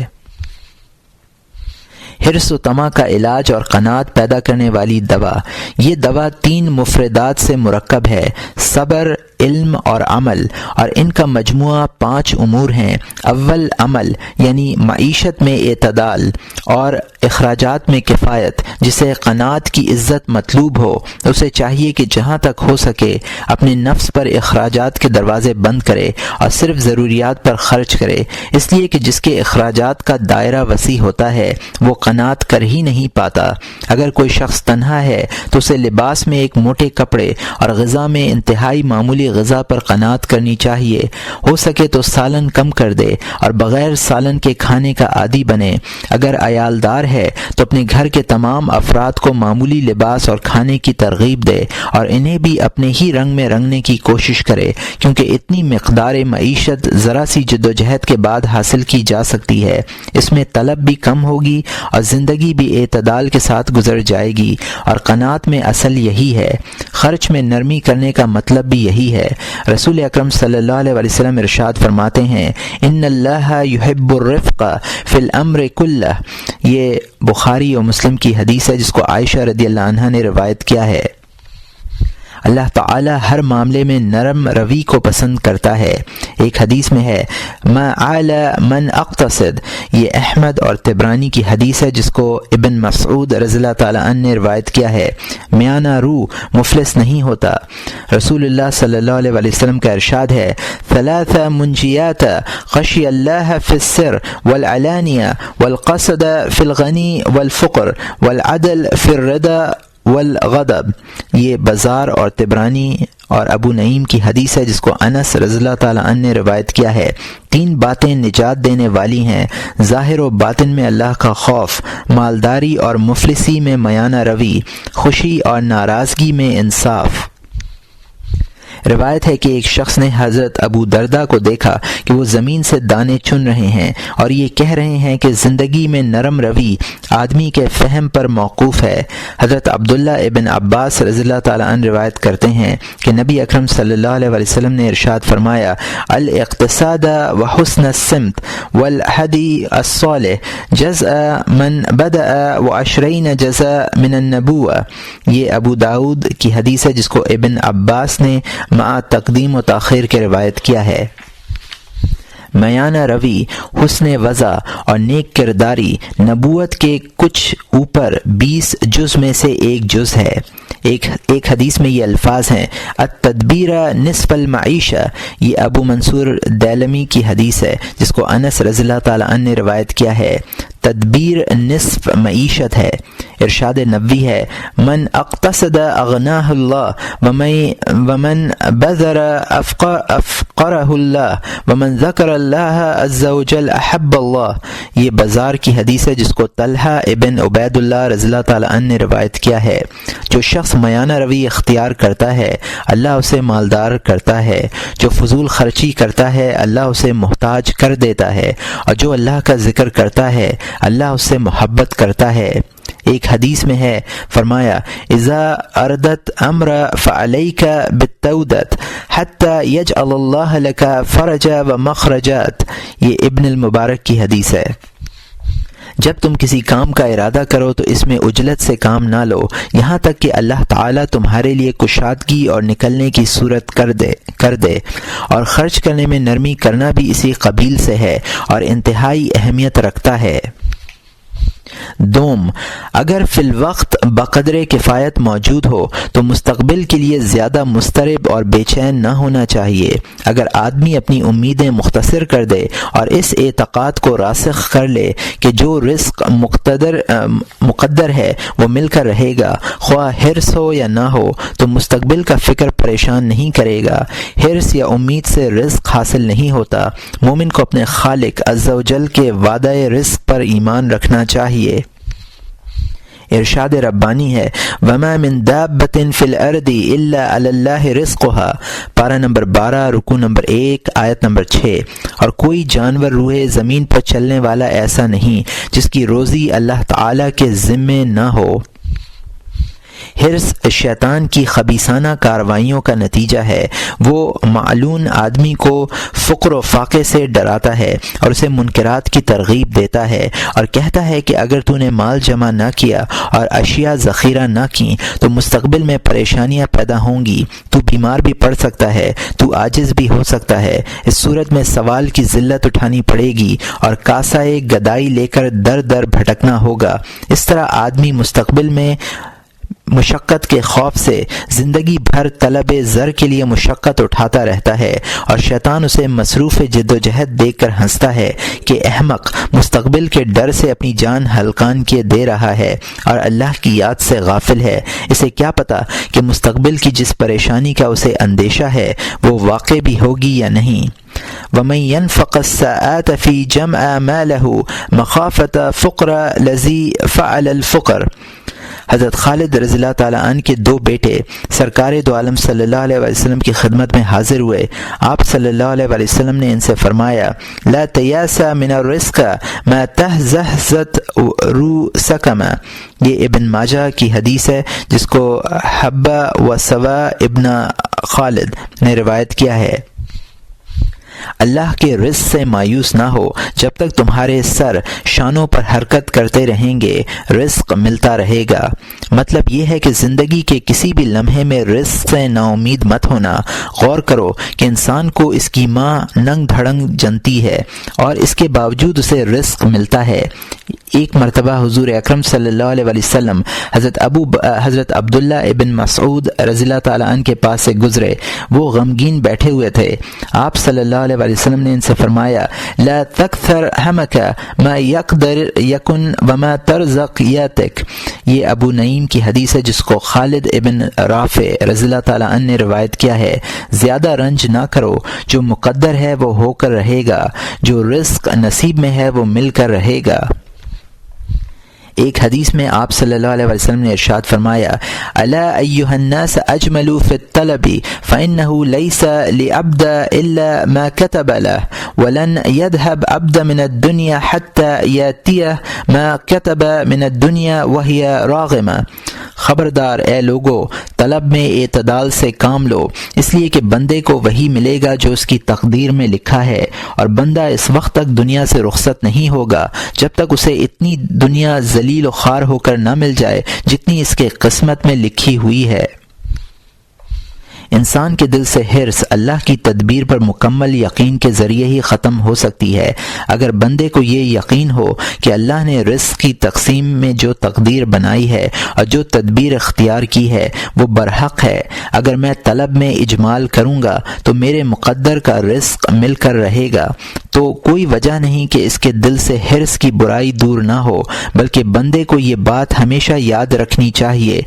حرص و طمع کا علاج اور قناعت پیدا کرنے والی دوا، یہ دوا 3 مفردات سے مرکب ہے: صبر، علم اور عمل، اور ان کا مجموعہ 5 امور ہیں۔ اول عمل یعنی معیشت میں اعتدال اور اخراجات میں کفایت۔ جسے قناعت کی عزت مطلوب ہو اسے چاہیے کہ جہاں تک ہو سکے اپنے نفس پر اخراجات کے دروازے بند کرے اور صرف ضروریات پر خرچ کرے، اس لیے کہ جس کے اخراجات کا دائرہ وسیع ہوتا ہے وہ قناعت کر ہی نہیں پاتا۔ اگر کوئی شخص تنہا ہے تو اسے لباس میں ایک موٹے کپڑے اور غذا میں انتہائی معمولی غذا پر قناعت کرنی چاہیے۔ ہو سکے تو سالن کم کر دے اور بغیر سالن کے کھانے کا عادی بنے۔ اگر عیالدار ہے تو اپنے گھر کے تمام افراد کو معمولی لباس اور کھانے کی ترغیب دے اور انہیں بھی اپنے ہی رنگ میں رنگنے کی کوشش کرے، کیونکہ اتنی مقدار معیشت ذرا سی جدوجہد کے بعد حاصل کی جا سکتی ہے۔ اس میں طلب بھی کم ہوگی اور زندگی بھی اعتدال کے ساتھ گزر جائے گی، اور قناعت میں اصل یہی ہے۔ خرچ میں نرمی کرنے کا مطلب بھی یہی ہے۔ رسول اکرم صلی اللہ علیہ وسلم ارشاد فرماتے ہیں، ان اللہ یحب الرفق فی الامر کلہ۔ یہ بخاری اور مسلم کی حدیث ہے جس کو عائشہ رضی اللہ عنہا نے روایت کیا ہے۔ اللہ تعالی ہر معاملے میں نرم روی کو پسند کرتا ہے۔ ایک حدیث میں ہے ما عال من اقتصد، یہ احمد اور طبرانی کی حدیث ہے جس کو ابن مسعود رضی اللہ تعالی عنہ نے روایت کیا ہے۔ میانہ روح مفلس نہیں ہوتا۔ رسول اللہ صلی اللہ علیہ وسلم کا ارشاد ہے، ثلاث منجیات خشی اللہ فی السر والعلانیہ والقصد فی الغنی والفقر والعدل فی الرضا والغضب۔ یہ بزار اور طبرانی اور ابو نعیم کی حدیث ہے جس کو انس رضی اللہ تعالی عنہ نے روایت کیا ہے۔ 3 باتیں نجات دینے والی ہیں، ظاہر و باطن میں اللہ کا خوف، مالداری اور مفلسی میں میانہ روی، خوشی اور ناراضگی میں انصاف۔ روایت ہے کہ ایک شخص نے حضرت ابو دردہ کو دیکھا کہ وہ زمین سے دانے چن رہے ہیں اور یہ کہہ رہے ہیں کہ زندگی میں نرم روی آدمی کے فہم پر موقوف ہے۔ حضرت عبداللہ ابن عباس رضی اللہ تعالیٰ عنہ روایت کرتے ہیں کہ نبی اکرم صلی اللہ علیہ وسلم نے ارشاد فرمایا، الاقتصاد وحسن السمت والحدی الصالح جزء من بدأ و20 جزء من النبوة۔ یہ ابو داود کی حدیث ہے جس کو ابن عباس نے مع تقدیم و تاخیر کے روایت کیا ہے۔ میانہ روی، حسن وضع اور نیک کرداری نبوت کے کچھ اوپر 20 جز میں سے ایک جز ہے۔ ایک حدیث میں یہ الفاظ ہیں، التدبیر نصف المعیشہ۔ یہ ابو منصور دیلمی کی حدیث ہے جس کو انس رضی اللہ تعالی عنہ نے روایت کیا ہے۔ تدبیر نصف معیشت ہے۔ ارشاد نبوی ہے، من اقتصد اغناہ اللہ ومن بذر افقرہ اللہ ومن ذکر اللہ عز وجل احب اللہ۔ یہ بزار کی حدیث ہے جس کو طلحہ ابن عبید اللہ رضی اللہ تعالی عنہ نے روایت کیا ہے۔ جو شخص میانہ روی اختیار کرتا ہے اللہ اسے مالدار کرتا ہے، جو فضول خرچی کرتا ہے اللہ اسے محتاج کر دیتا ہے، اور جو اللہ کا ذکر کرتا ہے اللہ اس سے محبت کرتا ہے۔ ایک حدیث میں ہے، فرمایا، اذا اردت امر فعلیک بالتودت حتی یجعل اللہ لک فرجا و مخرجات۔ یہ ابن المبارک کی حدیث ہے۔ جب تم کسی کام کا ارادہ کرو تو اس میں عجلت سے کام نہ لو، یہاں تک کہ اللہ تعالیٰ تمہارے لیے کشادگی اور نکلنے کی صورت کر دے، اور خرچ کرنے میں نرمی کرنا بھی اسی قبیل سے ہے اور انتہائی اہمیت رکھتا ہے۔ دوم، اگر فی الوقت بقدر کفایت موجود ہو تو مستقبل کے لیے زیادہ مضطرب اور بے چین نہ ہونا چاہیے۔ اگر آدمی اپنی امیدیں مختصر کر دے اور اس اعتقاد کو راسخ کر لے کہ جو رزق مقدر ہے وہ مل کر رہے گا، خواہ حرص ہو یا نہ ہو، تو مستقبل کا فکر پریشان نہیں کرے گا۔ حرص یا امید سے رزق حاصل نہیں ہوتا۔ مومن کو اپنے خالق عز و جل کے وعدہ رزق پر ایمان رکھنا چاہیے۔ ارشاد ربانی ہے، وما من دابۃ فی الارض الا علی اللہ رزقها، پارہ نمبر 12 رکوع نمبر 1 آیت نمبر 6۔ اور کوئی جانور روئے زمین پر چلنے والا ایسا نہیں جس کی روزی اللہ تعالی کے ذمے نہ ہو۔ حرص شیطان کی خبیثانہ کارروائیوں کا نتیجہ ہے۔ وہ معلون آدمی کو فقر و فاقے سے ڈراتا ہے اور اسے منکرات کی ترغیب دیتا ہے اور کہتا ہے کہ اگر تو نے مال جمع نہ کیا اور اشیاء ذخیرہ نہ کی تو مستقبل میں پریشانیاں پیدا ہوں گی، تو بیمار بھی پڑ سکتا ہے، تو عاجز بھی ہو سکتا ہے۔ اس صورت میں سوال کی ذلت اٹھانی پڑے گی اور کاسائے گدائی لے کر در در بھٹکنا ہوگا۔ اس طرح آدمی مستقبل میں مشقت کے خوف سے زندگی بھر طلب زر کے لیے مشقت اٹھاتا رہتا ہے اور شیطان اسے مصروف جد و جہد دیکھ کر ہنستا ہے کہ احمق مستقبل کے ڈر سے اپنی جان ہلکان کیے دے رہا ہے اور اللہ کی یاد سے غافل ہے۔ اسے کیا پتہ کہ مستقبل کی جس پریشانی کا اسے اندیشہ ہے وہ واقع بھی ہوگی یا نہیں۔ وَمَن يَنْفَقَ السَّاءَةَ فِي جَمْعَ مَالَهُ مَخَافَةَ فُقْرَ الَّذِي فَعَلَ الْفُقْرَ۔ حضرت خالد رضی اللہ تعالیٰ عنہ کے دو بیٹے سرکار دو عالم صلی اللہ علیہ وسلم کی خدمت میں حاضر ہوئے۔ آپ صلی اللہ علیہ وسلم نے ان سے فرمایا، لا تیاس من الرزق ما تہزہزت روسکما۔ یہ ابن ماجہ کی حدیث ہے جس کو حبہ و سوا ابن خالد نے روایت کیا ہے۔ اللہ کے رزق سے مایوس نہ ہو، جب تک تمہارے سر شانوں پر حرکت کرتے رہیں گے رزق ملتا رہے گا۔ مطلب یہ ہے کہ زندگی کے کسی بھی لمحے میں رزق سے نا امید مت ہونا۔ غور کرو کہ انسان کو اس کی ماں ننگ دھڑنگ جنتی ہے اور اس کے باوجود اسے رزق ملتا ہے۔ ایک مرتبہ حضور اکرم صلی اللہ علیہ وسلم حضرت عبداللہ ابن مسعود رضی اللہ تعالیٰ عنہ کے پاس سے گزرے۔ وہ غمگین بیٹھے ہوئے تھے۔ آپ صلی اللہ علیہ وسلم نے ان سے فرمایا، لا تکثر ہمک ما یقدر یکن وما ترزق یاتک۔ یہ ابو نعیم کی حدیث ہے جس کو خالد ابن رافع رضی اللہ تعالیٰ عنہ نے روایت کیا ہے۔ زیادہ رنج نہ کرو، جو مقدر ہے وہ ہو کر رہے گا، جو رزق نصیب میں ہے وہ مل کر رہے گا۔ ایک حدیث میں آپ صلی اللہ علیہ وسلم نے ارشاد فرمایا، الا ایھا الناس اجملوا فی الطلب فانه ليس لعبد الا ما كتب له ولن يذهب عبد من الدنيا حتى ياتيه ما كتب من الدنيا وهي راغمه۔ خبردار اے لوگو، طلب میں اعتدال سے کام لو، اس لیے کہ بندے کو وہی ملے گا جو اس کی تقدیر میں لکھا ہے، اور بندہ اس وقت تک دنیا سے رخصت نہیں ہوگا جب تک اسے اتنی دنیا ذلیل و خوار ہو کر نہ مل جائے جتنی اس کے قسمت میں لکھی ہوئی ہے۔ انسان کے دل سے حرص اللہ کی تدبیر پر مکمل یقین کے ذریعے ہی ختم ہو سکتی ہے۔ اگر بندے کو یہ یقین ہو کہ اللہ نے رزق کی تقسیم میں جو تقدیر بنائی ہے اور جو تدبیر اختیار کی ہے وہ برحق ہے، اگر میں طلب میں اجمال کروں گا تو میرے مقدر کا رزق مل کر رہے گا، تو کوئی وجہ نہیں کہ اس کے دل سے حرص کی برائی دور نہ ہو، بلکہ بندے کو یہ بات ہمیشہ یاد رکھنی چاہیے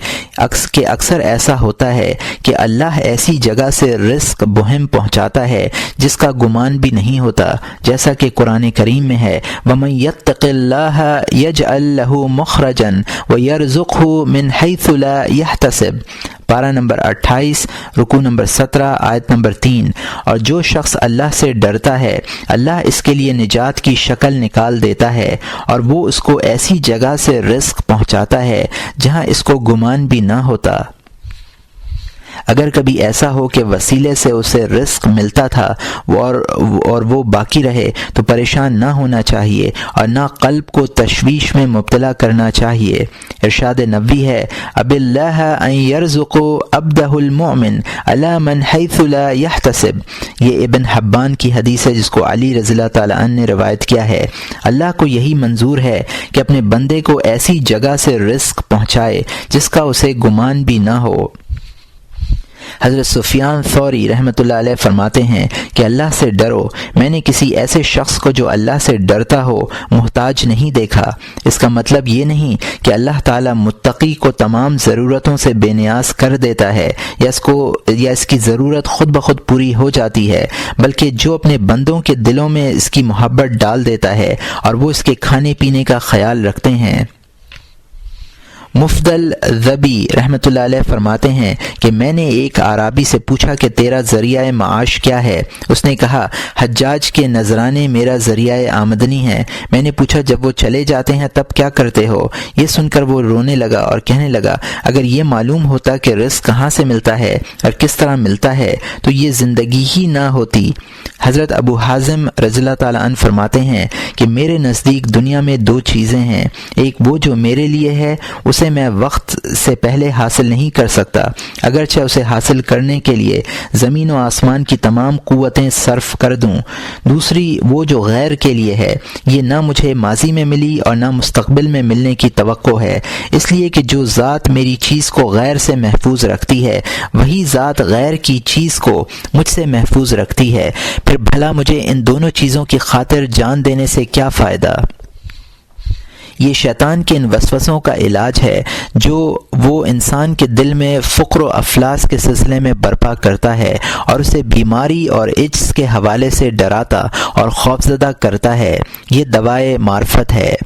کہ اکثر ایسا ہوتا ہے کہ اللہ ایسی جگہ سے رزق بہم پہنچاتا ہے جس کا گمان بھی نہیں ہوتا، جیسا کہ قرآن کریم میں ہے، وَمَن يَتَّقِ اللَّهَ يَجْعَل لَّهُ مَخْرَجًا وَيَرْزُقْهُ مِنْ حَيْثُ لَا يَحْتَسِبُ۔ پارہ نمبر 28 رکوع نمبر 17 آیت نمبر 3۔ اور جو شخص اللہ سے ڈرتا ہے اللہ اس کے لیے نجات کی شکل نکال دیتا ہے اور وہ اس کو ایسی جگہ سے رزق پہنچاتا ہے جہاں اس کو گمان بھی نہ ہوتا۔ اگر کبھی ایسا ہو کہ وسیلے سے اسے رزق ملتا تھا اور وہ باقی رہے تو پریشان نہ ہونا چاہیے اور نہ قلب کو تشویش میں مبتلا کرنا چاہیے۔ ارشاد نبوی ہے، اب اللہ ان یرزق عبدہ المؤمن علی من حیث لا یحتسب۔ یہ ابن حبان کی حدیث ہے جس کو علی رضی اللہ تعالیٰ عنہ نے روایت کیا ہے۔ اللہ کو یہی منظور ہے کہ اپنے بندے کو ایسی جگہ سے رزق پہنچائے جس کا اسے گمان بھی نہ ہو۔ حضرت سفیان ثوری رحمۃ اللہ علیہ فرماتے ہیں کہ اللہ سے ڈرو، میں نے کسی ایسے شخص کو جو اللہ سے ڈرتا ہو محتاج نہیں دیکھا۔ اس کا مطلب یہ نہیں کہ اللہ تعالیٰ متقی کو تمام ضرورتوں سے بے نیاز کر دیتا ہے یا اس کی ضرورت خود بخود پوری ہو جاتی ہے، بلکہ جو اپنے بندوں کے دلوں میں اس کی محبت ڈال دیتا ہے اور وہ اس کے کھانے پینے کا خیال رکھتے ہیں، مفضل ذبی رحمۃ اللہ علیہ فرماتے ہیں کہ میں نے ایک اعرابی سے پوچھا کہ تیرا ذریعہ معاش کیا ہے؟ اس نے کہا حجاج کے نذرانے میرا ذریعہ آمدنی ہے۔ میں نے پوچھا جب وہ چلے جاتے ہیں تب کیا کرتے ہو؟ یہ سن کر وہ رونے لگا اور کہنے لگا اگر یہ معلوم ہوتا کہ رزق کہاں سے ملتا ہے اور کس طرح ملتا ہے تو یہ زندگی ہی نہ ہوتی۔ حضرت ابو حازم رضی اللہ تعالیٰ عنہ فرماتے ہیں کہ میرے نزدیک دنیا میں دو چیزیں ہیں، ایک وہ جو میرے لیے ہے اسے میں وقت سے پہلے حاصل نہیں کر سکتا اگرچہ اسے حاصل کرنے کے لیے زمین و آسمان کی تمام قوتیں صرف کر دوں، دوسری وہ جو غیر کے لیے ہے، یہ نہ مجھے ماضی میں ملی اور نہ مستقبل میں ملنے کی توقع ہے، اس لیے کہ جو ذات میری چیز کو غیر سے محفوظ رکھتی ہے وہی ذات غیر کی چیز کو مجھ سے محفوظ رکھتی ہے، پھر بھلا مجھے ان دونوں چیزوں کی خاطر جان دینے سے کیا فائدہ؟ یہ شیطان کے ان وسوسوں کا علاج ہے جو وہ انسان کے دل میں فقر و افلاس کے سلسلے میں برپا کرتا ہے اور اسے بیماری اور عجز کے حوالے سے ڈراتا اور خوفزدہ کرتا ہے۔ یہ دوائے معرفت ہے۔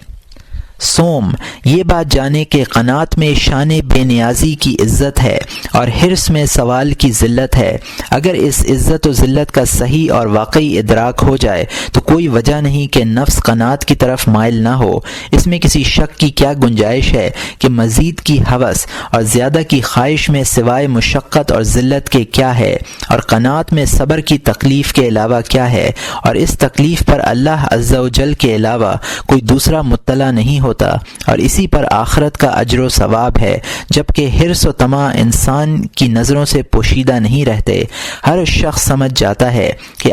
سوم، یہ بات جانے کہ قناعت میں شان بے نیازی کی عزت ہے اور حرص میں سوال کی ذلت ہے۔ اگر اس عزت و ذلت کا صحیح اور واقعی ادراک ہو جائے تو کوئی وجہ نہیں کہ نفس قناعت کی طرف مائل نہ ہو۔ اس میں کسی شک کی کیا گنجائش ہے کہ مزید کی ہوس اور زیادہ کی خواہش میں سوائے مشقت اور ذلت کے کیا ہے، اور قناعت میں صبر کی تکلیف کے علاوہ کیا ہے، اور اس تکلیف پر اللہ عز و جل کے علاوہ کوئی دوسرا مطلع نہیں ہوتا، اور اسی پر آخرت کا اجر و ثواب ہے، جبکہ حرص و طمع انسان کی نظروں سے پوشیدہ نہیں رہتے۔ ہر شخص سمجھ جاتا ہے کہ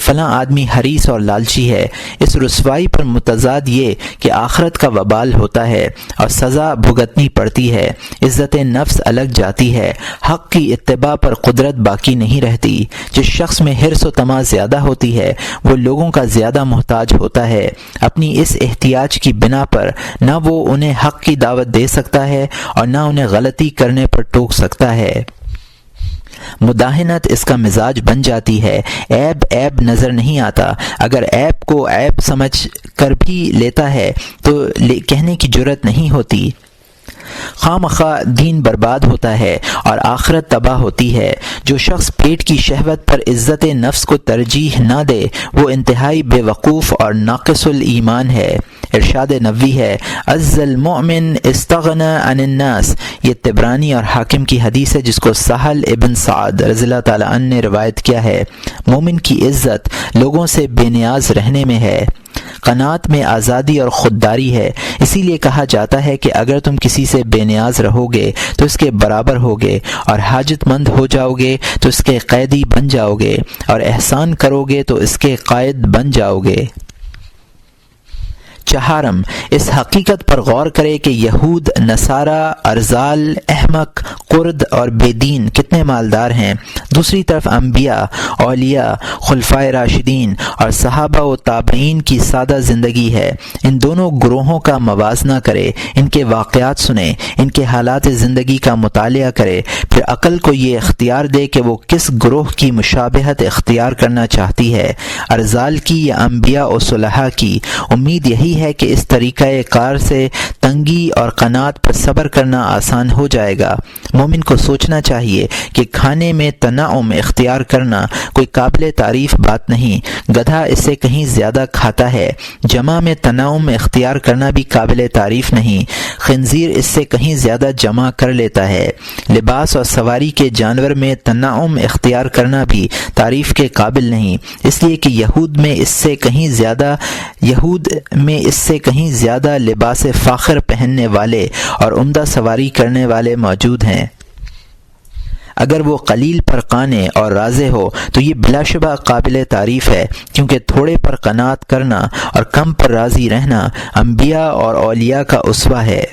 فلاں آدمی حریص اور لالچی ہے۔ اس رسوائی پر متضاد یہ کہ آخرت کا وبال ہوتا ہے اور سزا بھگتنی پڑتی ہے، عزت نفس الگ جاتی ہے، حق کی اتباع پر قدرت باقی نہیں رہتی۔ جس شخص میں حرص و طمع زیادہ ہوتی ہے وہ لوگوں کا زیادہ محتاج ہوتا ہے۔ اپنی اس احتیاج کی بنا پر نہ وہ انہیں حق کی دعوت دے سکتا ہے اور نہ انہیں غلطی کرنے پر ٹوک سکتا ہے۔ مداہنت اس کا مزاج بن جاتی ہے۔ عیب نظر نہیں آتا، اگر عیب کو عیب سمجھ کر بھی لیتا ہے تو کہنے کی جرت نہیں ہوتی۔ خواہ دین برباد ہوتا ہے اور آخرت تباہ ہوتی ہے۔ جو شخص پیٹ کی شہوت پر عزت نفس کو ترجیح نہ دے وہ انتہائی بے وقوف اور ناقص الایمان ہے۔ ارشاد نبوی ہے عز المؤمن استغنى عن الناس، یہ طبرانی اور حاکم کی حدیث ہے جس کو سہل ابن سعد رضی اللہ تعالی عنہ نے روایت کیا ہے۔ مومن کی عزت لوگوں سے بے نیاز رہنے میں ہے۔ قناعت میں آزادی اور خودداری ہے، اسی لیے کہا جاتا ہے کہ اگر تم کسی سے بے نیاز رہو گے تو اس کے برابر ہوگے، اور حاجت مند ہو جاؤ گے تو اس کے قیدی بن جاؤ گے، اور احسان کرو گے تو اس کے قائد بن جاؤ گے۔ چہارم، اس حقیقت پر غور کرے کہ یہود، نصارہ، ارذال، احمق، قرد اور بے دین کتنے مالدار ہیں۔ دوسری طرف انبیاء، اولیاء، خلفائے راشدین اور صحابہ و تابعین کی سادہ زندگی ہے۔ ان دونوں گروہوں کا موازنہ کرے، ان کے واقعات سنے، ان کے حالات زندگی کا مطالعہ کرے، پھر عقل کو یہ اختیار دے کہ وہ کس گروہ کی مشابہت اختیار کرنا چاہتی ہے، ارذال کی یا انبیاء و صلحاء کی۔ امید یہی ہے کہ اس طریقہ کار سے تنگی اور قناعت پر صبر کرنا آسان ہو جائے گا۔ مومن کو سوچنا چاہیے کہ کھانے میں تنعم اختیار کرنا کوئی قابل تعریف بات نہیں، گدھا اس سے کہیں زیادہ کھاتا ہے۔ جمع میں تنعم اختیار کرنا بھی قابل تعریف نہیں، خنزیر اس سے کہیں زیادہ جمع کر لیتا ہے۔ لباس اور سواری کے جانور میں تنعم اختیار کرنا بھی تعریف کے قابل نہیں، اس لیے کہ یہود میں اس سے کہیں زیادہ لباس فاخر پہننے والے اور عمدہ سواری کرنے والے موجود ہیں۔ اگر وہ قلیل پر قانے اور راضی ہو تو یہ بلا شبہ قابل تعریف ہے، کیونکہ تھوڑے پر قناعت کرنا اور کم پر راضی رہنا انبیاء اور اولیاء کا اسوہ ہے۔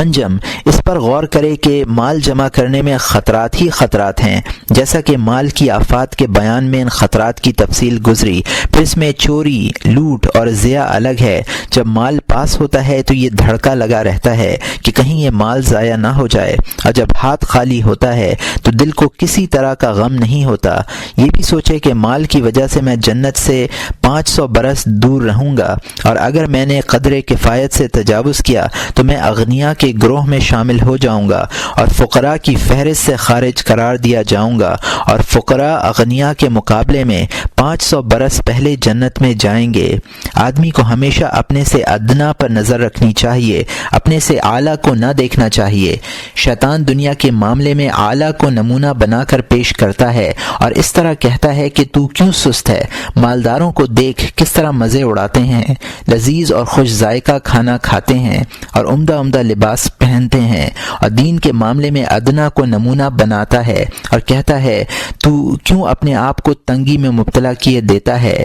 پنجم، اس پر غور کرے کہ مال جمع کرنے میں خطرات ہی خطرات ہیں، جیسا کہ مال کی آفات کے بیان میں ان خطرات کی تفصیل گزری، پھر اس میں چوری، لوٹ اور ضیاع الگ ہے۔ جب مال پاس ہوتا ہے تو یہ دھڑکا لگا رہتا ہے کہ کہیں یہ مال ضائع نہ ہو جائے، اور جب ہاتھ خالی ہوتا ہے تو دل کو کسی طرح کا غم نہیں ہوتا۔ یہ بھی سوچے کہ مال کی وجہ سے میں جنت سے 500 برس دور رہوں گا، اور اگر میں نے قدر کفایت سے تجاوز کیا تو میں اغنیاء کے گروہ میں شامل ہو جاؤں گا اور فقراء کی فہرست سے خارج قرار دیا جاؤں گا، اور فقراء اغنیاء کے مقابلے میں 500 برس پہلے جنت میں جائیں گے۔ آدمی کو ہمیشہ اپنے سے ادنا پر نظر رکھنی چاہیے، اپنے سے اعلیٰ کو نہ دیکھنا چاہیے۔ شیطان دنیا کے معاملے میں اعلیٰ کو نمونہ بنا کر پیش کرتا ہے اور اس طرح کہتا ہے کہ تو کیوں سست ہے؟ مالداروں کو دیکھ کس طرح مزے اڑاتے ہیں، لذیذ اور خوش ذائقہ کھانا کھاتے ہیں اور عمدہ عمدہ لباس پہنتے ہیں، اور دین کے معاملے میں ادنا کو نمونہ بناتا ہے اور کہتا ہے تو کیوں اپنے آپ کو تنگی میں مبتلا کیے دیتا ہے؟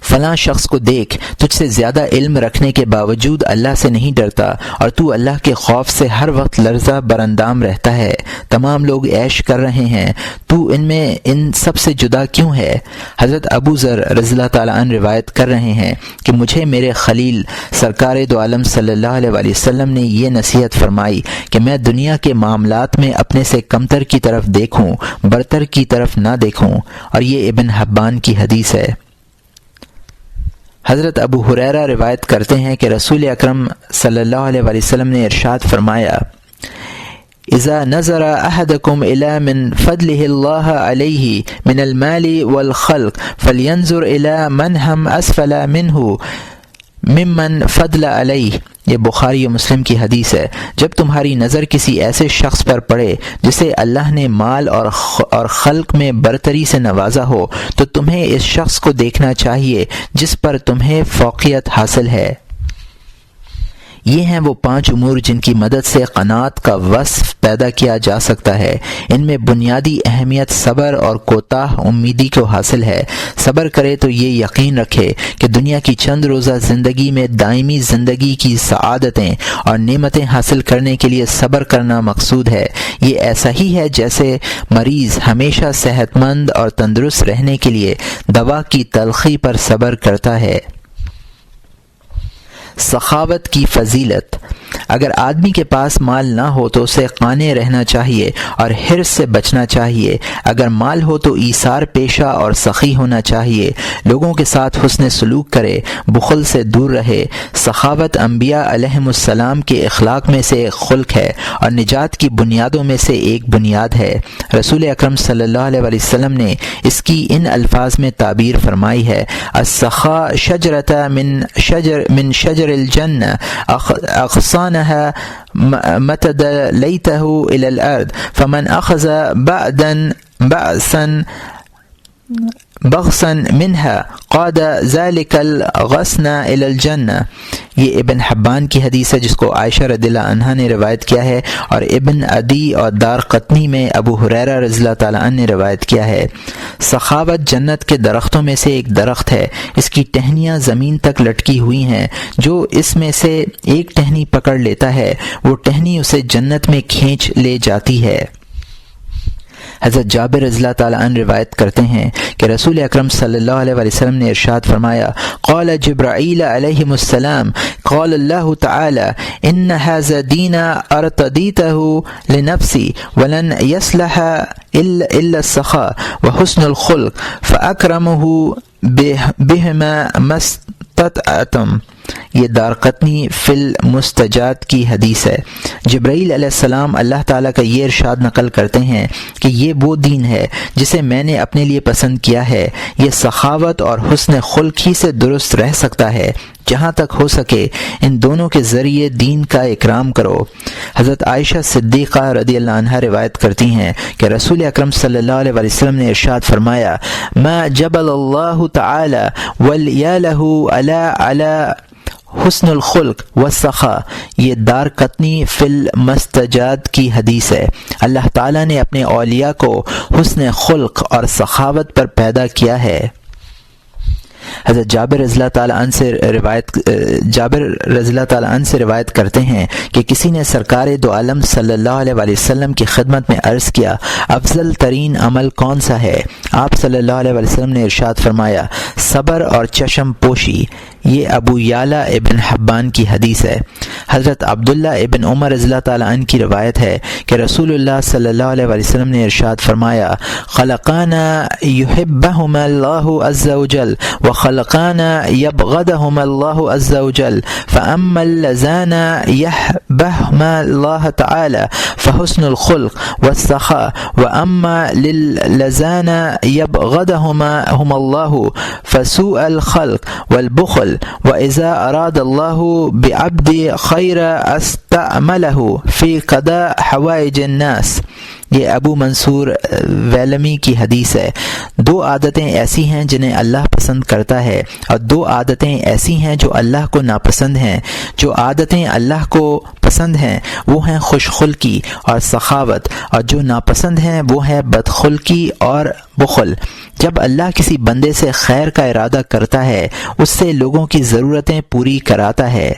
فلاں شخص کو دیکھ، تجھ سے زیادہ علم رکھنے کے باوجود اللہ سے نہیں ڈرتا، اور تو اللہ کے خوف سے ہر وقت لرزہ براندام رہتا ہے۔ تمام لوگ عیش کر رہے ہیں، تو ان سب سے جدا کیوں ہے؟ حضرت ابو ذر رضی اللہ تعالیٰ عنہ روایت کر رہے ہیں کہ مجھے میرے خلیل سرکار دو عالم صلی اللہ علیہ وسلم نے یہ نصیحت فرمائی کہ میں دنیا کے معاملات میں اپنے سے کمتر کی طرف دیکھوں، برتر کی طرف نہ دیکھوں، اور یہ ابن حبان کی حدیث ہے۔ حضرت ابو ہریرہ روایت کرتے ہیں کہ رسول اکرم صلی اللہ علیہ وسلم نے ارشاد فرمایا، اذا نظر احدكم الى من فضله الله عليه من المال والخلق فلينظر الى من هم اسفل منه ممن فضل علیہ۔ یہ بخاری و مسلم کی حدیث ہے۔ جب تمہاری نظر کسی ایسے شخص پر پڑے جسے اللہ نے مال اور خلق میں برتری سے نوازا ہو تو تمہیں اس شخص کو دیکھنا چاہیے جس پر تمہیں فوقیت حاصل ہے۔ یہ ہیں وہ 5 امور جن کی مدد سے قناعت کا وصف پیدا کیا جا سکتا ہے۔ ان میں بنیادی اہمیت صبر اور کوتاہ امیدی کو حاصل ہے۔ صبر کرے تو یہ یقین رکھے کہ دنیا کی چند روزہ زندگی میں دائمی زندگی کی سعادتیں اور نعمتیں حاصل کرنے کے لیے صبر کرنا مقصود ہے۔ یہ ایسا ہی ہے جیسے مریض ہمیشہ صحت مند اور تندرست رہنے کے لیے دوا کی تلخی پر صبر کرتا ہے۔ سخاوت کی فضیلت۔ اگر آدمی کے پاس مال نہ ہو تو اسے قانع رہنا چاہیے اور حرص سے بچنا چاہیے۔ اگر مال ہو تو ایثار پیشہ اور سخی ہونا چاہیے، لوگوں کے ساتھ حسن سلوک کرے، بخل سے دور رہے۔ سخاوت انبیاء علیہم السلام کے اخلاق میں سے ایک خلق ہے اور نجات کی بنیادوں میں سے ایک بنیاد ہے۔ رسول اکرم صلی اللہ علیہ وسلم نے اس کی ان الفاظ میں تعبیر فرمائی ہے، السخاء شجرۃ من شجر الجنہ اغصانها متد لیته الى الارض فمن اخذ بغصا منها قاد ذلك الغصن الى الجنہ۔ یہ ابن حبان کی حدیث ہے جس کو عائشہ رضی اللہ عنہا نے روایت کیا ہے، اور ابن عدی اور دار قطنی میں ابو ہریرہ رضی اللہ تعالیٰ عنہ نے روایت کیا ہے۔ سخاوت جنت کے درختوں میں سے ایک درخت ہے، اس کی ٹہنیاں زمین تک لٹکی ہوئی ہیں، جو اس میں سے ایک ٹہنی پکڑ لیتا ہے وہ ٹہنی اسے جنت میں کھینچ لے جاتی ہے۔ حضرت جابر رضی اللہ تعالیٰ عنہ روایت کرتے ہیں کہ رسول اکرم صلی اللہ علیہ وسلم نے ارشاد فرمایا، قال جبرائیل علیہ السلام قال اللہ تعالی ان هذا دین ارتدیته لنفسی ولن يصلح الا السخاء وحسن الخلق فاکرمه بهما ما استطعتم۔ یہ دارقطنی فی المستجاد کی حدیث ہے۔ جبرائیل علیہ السلام اللہ تعالیٰ کا یہ ارشاد نقل کرتے ہیں کہ یہ وہ دین ہے جسے میں نے اپنے لیے پسند کیا ہے، یہ سخاوت اور حسن خلق ہی سے درست رہ سکتا ہے۔ جہاں تک ہو سکے ان دونوں کے ذریعے دین کا اکرام کرو۔ حضرت عائشہ صدیقہ رضی اللہ عنہا روایت کرتی ہیں کہ رسول اکرم صلی اللہ علیہ وسلم نے ارشاد فرمایا، ما جبل اللہ تعالی ولیالہ علی حسن الخلق والسخاء۔ یہ دار قطنی فی المستجاد کی حدیث ہے۔ اللہ تعالیٰ نے اپنے اولیاء کو حسن خلق اور سخاوت پر پیدا کیا ہے۔ حضرت جابر رضی اللہ تعالیٰ عنہ سے روایت کرتے ہیں کہ کسی نے سرکار دو عالم صلی اللہ علیہ وآلہ وسلم کی خدمت میں عرض کیا، افضل ترین عمل کون سا ہے؟ آپ صلی اللہ علیہ وآلہ وسلم نے ارشاد فرمایا، صبر اور چشم پوشی۔ یہ ابو یعلا ابن حبان کی حدیث ہے۔ حضرت عبداللہ ابن عمر رضی اللہ تعالیٰ عنہ کی روایت ہے کہ رسول اللہ صلی اللہ علیہ وآلہ وسلم نے ارشاد فرمایا، خلقانا یحبہما اللہ عز وجل وخلقانا یبغضہما اللہ عز وجل، فاما اللذان یحبہما اللہ تعالی فحسن الخلق والسخاء، واما للذان یبغضہما اللہ فسوء الخلق والبخل، وإذا أراد الله بعبد خير استعمله في قضاء حوائج الناس۔ یہ ابو منصور ویلمی کی حدیث ہے۔ دو عادتیں ایسی ہیں جنہیں اللہ پسند کرتا ہے، اور دو عادتیں ایسی ہیں جو اللہ کو ناپسند ہیں۔ جو عادتیں اللہ کو پسند ہیں وہ ہیں خوش خلقی اور سخاوت، اور جو ناپسند ہیں وہ ہے بدخلقی اور بخل۔ جب اللہ کسی بندے سے خیر کا ارادہ کرتا ہے، اس سے لوگوں کی ضرورتیں پوری کراتا ہے۔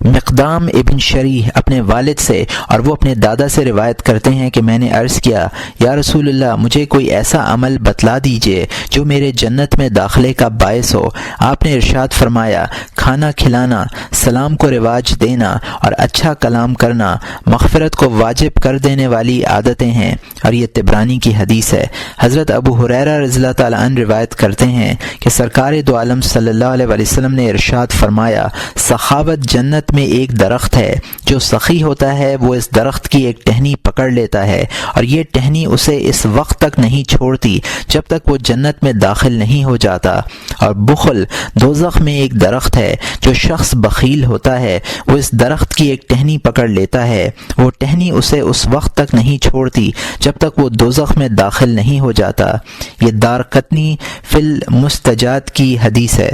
مقدام ابن شریح اپنے والد سے اور وہ اپنے دادا سے روایت کرتے ہیں کہ میں نے عرض کیا، یا رسول اللہ، مجھے کوئی ایسا عمل بتلا دیجئے جو میرے جنت میں داخلے کا باعث ہو۔ آپ نے ارشاد فرمایا، کھانا کھلانا، سلام کو رواج دینا اور اچھا کلام کرنا مغفرت کو واجب کر دینے والی عادتیں ہیں، اور یہ طبرانی کی حدیث ہے۔ حضرت ابو ہریرہ رضی اللہ تعالیٰ عنہ روایت کرتے ہیں کہ سرکار دو عالم صلی اللہ علیہ وآلہ وسلم نے ارشاد فرمایا، سخاوت جنت میں ایک درخت ہے، جو سخی ہوتا ہے وہ اس درخت کی ایک ٹہنی پکڑ لیتا ہے، اور یہ ٹہنی اسے اس وقت تک نہیں چھوڑتی جب تک وہ جنت میں داخل نہیں ہو جاتا۔ اور بخل دوزخ میں ایک درخت ہے، جو شخص بخیل ہوتا ہے وہ اس درخت کی ایک ٹہنی پکڑ لیتا ہے، وہ ٹہنی اسے اس وقت تک نہیں چھوڑتی جب تک وہ دوزخ میں داخل نہیں ہو جاتا۔ یہ دارقطنی فی المستجات کی حدیث ہے۔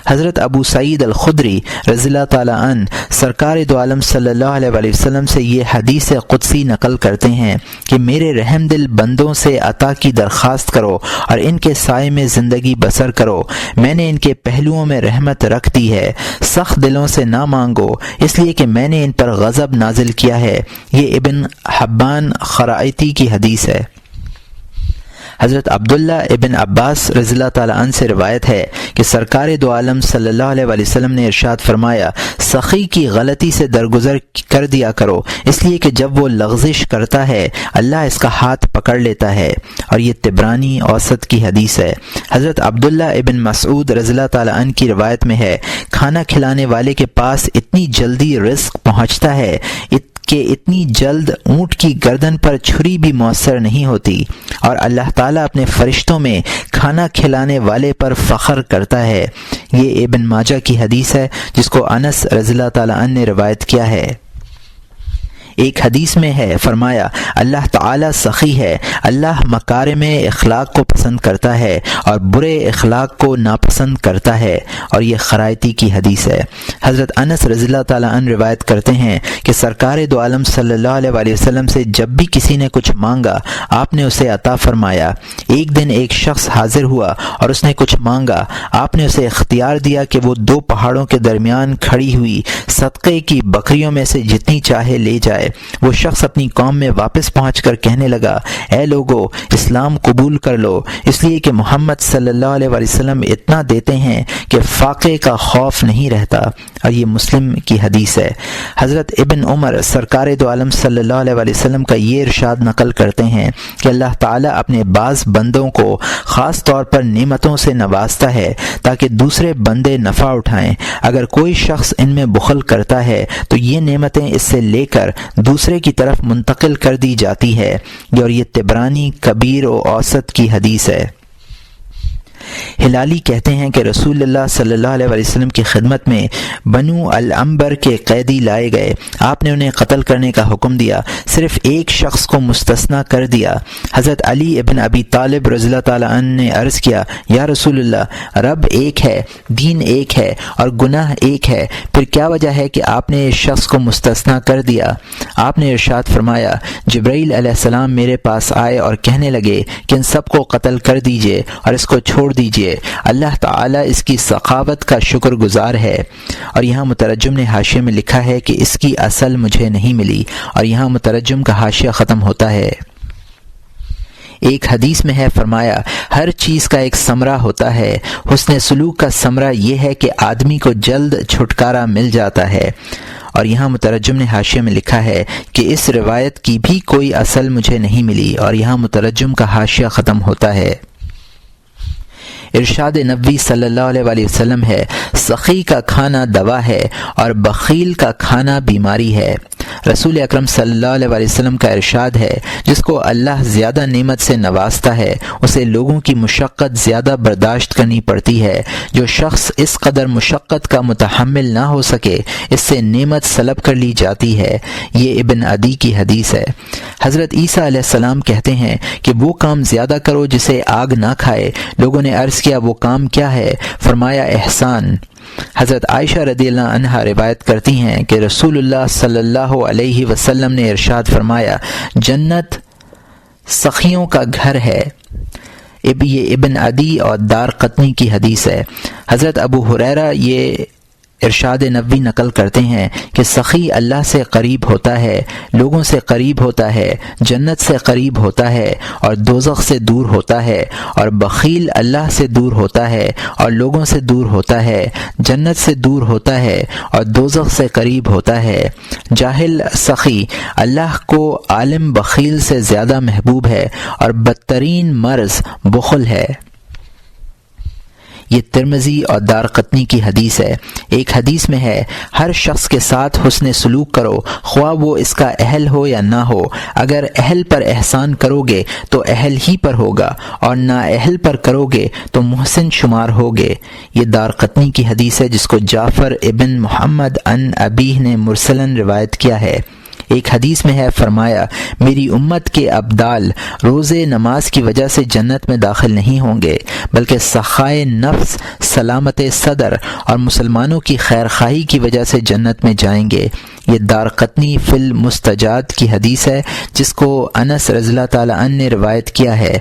حضرت ابو سعید الخدری رضی اللہ تعالیٰ عنہ سرکار دو عالم صلی اللہ علیہ وآلہ وسلم سے یہ حدیث قدسی نقل کرتے ہیں کہ میرے رحم دل بندوں سے عطا کی درخواست کرو اور ان کے سائے میں زندگی بسر کرو، میں نے ان کے پہلوؤں میں رحمت رکھ دی ہے، سخت دلوں سے نہ مانگو اس لیے کہ میں نے ان پر غضب نازل کیا ہے۔ یہ ابن حبان خرائطی کی حدیث ہے۔ حضرت عبداللہ ابن عباس رضی اللہ تعالیٰ عنہ سے روایت ہے کہ سرکار دو عالم صلی اللہ علیہ وآلہ وسلم نے ارشاد فرمایا، سخی کی غلطی سے درگزر کر دیا کرو، اس لیے کہ جب وہ لغزش کرتا ہے اللہ اس کا ہاتھ پکڑ لیتا ہے، اور یہ طبرانی اوسط کی حدیث ہے۔ حضرت عبداللہ ابن مسعود رضی اللہ تعالیٰ عنہ کی روایت میں ہے، کھانا کھلانے والے کے پاس اتنی جلدی رزق پہنچتا ہے کہ اتنی جلد اونٹ کی گردن پر چھری بھی میسر نہیں ہوتی، اور اللہ تعالیٰ اپنے فرشتوں میں کھانا کھلانے والے پر فخر کرتا ہے۔ یہ ابن ماجہ کی حدیث ہے جس کو انس رضی اللہ تعالیٰ عنہ نے روایت کیا ہے۔ ایک حدیث میں ہے، فرمایا، اللہ تعالیٰ سخی ہے، اللہ مکارم اخلاق کو پسند کرتا ہے اور برے اخلاق کو ناپسند کرتا ہے، اور یہ خرائطی کی حدیث ہے۔ حضرت انس رضی اللہ تعالیٰ عنہ روایت کرتے ہیں کہ سرکار دو عالم صلی اللہ علیہ وآلہ وسلم سے جب بھی کسی نے کچھ مانگا آپ نے اسے عطا فرمایا۔ ایک دن ایک شخص حاضر ہوا اور اس نے کچھ مانگا، آپ نے اسے اختیار دیا کہ وہ دو پہاڑوں کے درمیان کھڑی ہوئی صدقے کی بکریوں میں سے جتنی چاہے لے جائے۔ وہ شخص اپنی قوم میں واپس پہنچ کر کہنے لگا، اے لوگو، اسلام قبول کر لو، اس لیے کہ محمد صلی اللہ علیہ وآلہ وسلم اتنا دیتے ہیں کہ فاقے کا خوف نہیں رہتا، اور یہ مسلم کی حدیث ہے۔ حضرت ابن عمر سرکار دو عالم صلی اللہ علیہ وآلہ وسلم کا یہ ارشاد نقل کرتے ہیں کہ اللہ تعالیٰ اپنے بعض بندوں کو خاص طور پر نعمتوں سے نوازتا ہے تاکہ دوسرے بندے نفع اٹھائیں۔ اگر کوئی شخص ان میں بخل کرتا ہے تو یہ نعمتیں اس سے لے کر دوسرے کی طرف منتقل کر دی جاتی ہے، اور یہ طبرانی کبیر و اوسط کی حدیث ہے۔ ہلالی کہتے ہیں کہ رسول اللہ صلی اللہ علیہ وسلم کی خدمت میں بنو العنبر کے قیدی لائے گئے، آپ نے انہیں قتل کرنے کا حکم دیا، صرف ایک شخص کو مستثنی کر دیا۔ حضرت علی ابن ابی طالب رضی اللہ تعالیٰ عنہ نے عرض کیا، یا رسول اللہ، رب ایک ہے، دین ایک ہے اور گناہ ایک ہے، پھر کیا وجہ ہے کہ آپ نے اس شخص کو مستثنی کر دیا؟ آپ نے ارشاد فرمایا، جبرائیل علیہ السلام میرے پاس آئے اور کہنے لگے کہ ان سب کو قتل کر دیجئے اور اس کو چھوڑ دیجئے، اللہ تعالیٰ اس کی سخاوت کا شکر گزار ہے۔ اور یہاں مترجم نے حاشیے میں لکھا ہے کہ اس کی اصل مجھے نہیں ملی، اور یہاں مترجم کا حاشیہ ختم ہوتا ہے۔ ایک حدیث میں ہے، فرمایا ہر چیز کا ایک ثمرہ ہوتا ہے، حسن سلوک کا ثمرہ یہ ہے کہ آدمی کو جلد چھٹکارا مل جاتا ہے۔ اور یہاں مترجم نے حاشیے میں لکھا ہے کہ اس روایت کی بھی کوئی اصل مجھے نہیں ملی، اور یہاں مترجم کا حاشیہ ختم ہوتا ہے۔ ارشاد نبوی صلی اللہ علیہ وآلہ وسلم ہے، سخی کا کھانا دوا ہے اور بخیل کا کھانا بیماری ہے۔ رسول اکرم صلی اللہ علیہ وآلہ وسلم کا ارشاد ہے، جس کو اللہ زیادہ نعمت سے نوازتا ہے اسے لوگوں کی مشقت زیادہ برداشت کرنی پڑتی ہے۔ جو شخص اس قدر مشقت کا متحمل نہ ہو سکے اس سے نعمت سلب کر لی جاتی ہے۔ یہ ابن عدی کی حدیث ہے۔ حضرت عیسیٰ علیہ السلام کہتے ہیں کہ وہ کام زیادہ کرو جسے آگ نہ کھائے۔ لوگوں نے عرض کیا وہ کام کیا ہے؟ فرمایا احسان۔ حضرت عائشہ رضی اللہ عنہا روایت کرتی ہیں کہ رسول اللہ صلی اللہ علیہ وسلم نے ارشاد فرمایا، جنت سخیوں کا گھر ہے۔ یہ ابن عدی اور دار قطنی کی حدیث ہے۔ حضرت ابو ہریرہ یہ ارشاد نبوی نقل کرتے ہیں کہ سخی اللہ سے قریب ہوتا ہے، لوگوں سے قریب ہوتا ہے، جنت سے قریب ہوتا ہے اور دوزخ سے دور ہوتا ہے، اور بخیل اللہ سے دور ہوتا ہے اور لوگوں سے دور ہوتا ہے، جنت سے دور ہوتا ہے اور دوزخ سے قریب ہوتا ہے۔ جاہل سخی اللہ کو عالم بخیل سے زیادہ محبوب ہے، اور بدترین مرض بخل ہے۔ یہ ترمذی اور دار قطنی کی حدیث ہے۔ ایک حدیث میں ہے، ہر شخص کے ساتھ حسن سلوک کرو، خواہ وہ اس کا اہل ہو یا نہ ہو۔ اگر اہل پر احسان کرو گے تو اہل ہی پر ہوگا، اور نا اہل پر کرو گے تو محسن شمار ہوگے۔ یہ دار قطنی کی حدیث ہے جس کو جعفر ابن محمد عن ابیہ نے مرسلاً روایت کیا ہے۔ ایک حدیث میں ہے، فرمایا میری امت کے ابدال روزے نماز کی وجہ سے جنت میں داخل نہیں ہوں گے، بلکہ سخائے نفس، سلامت صدر اور مسلمانوں کی خیر خواہی کی وجہ سے جنت میں جائیں گے۔ یہ دار قطنی فی المستجاد کی حدیث ہے جس کو انس رضی اللہ تعالیٰ عنہ نے روایت کیا ہے۔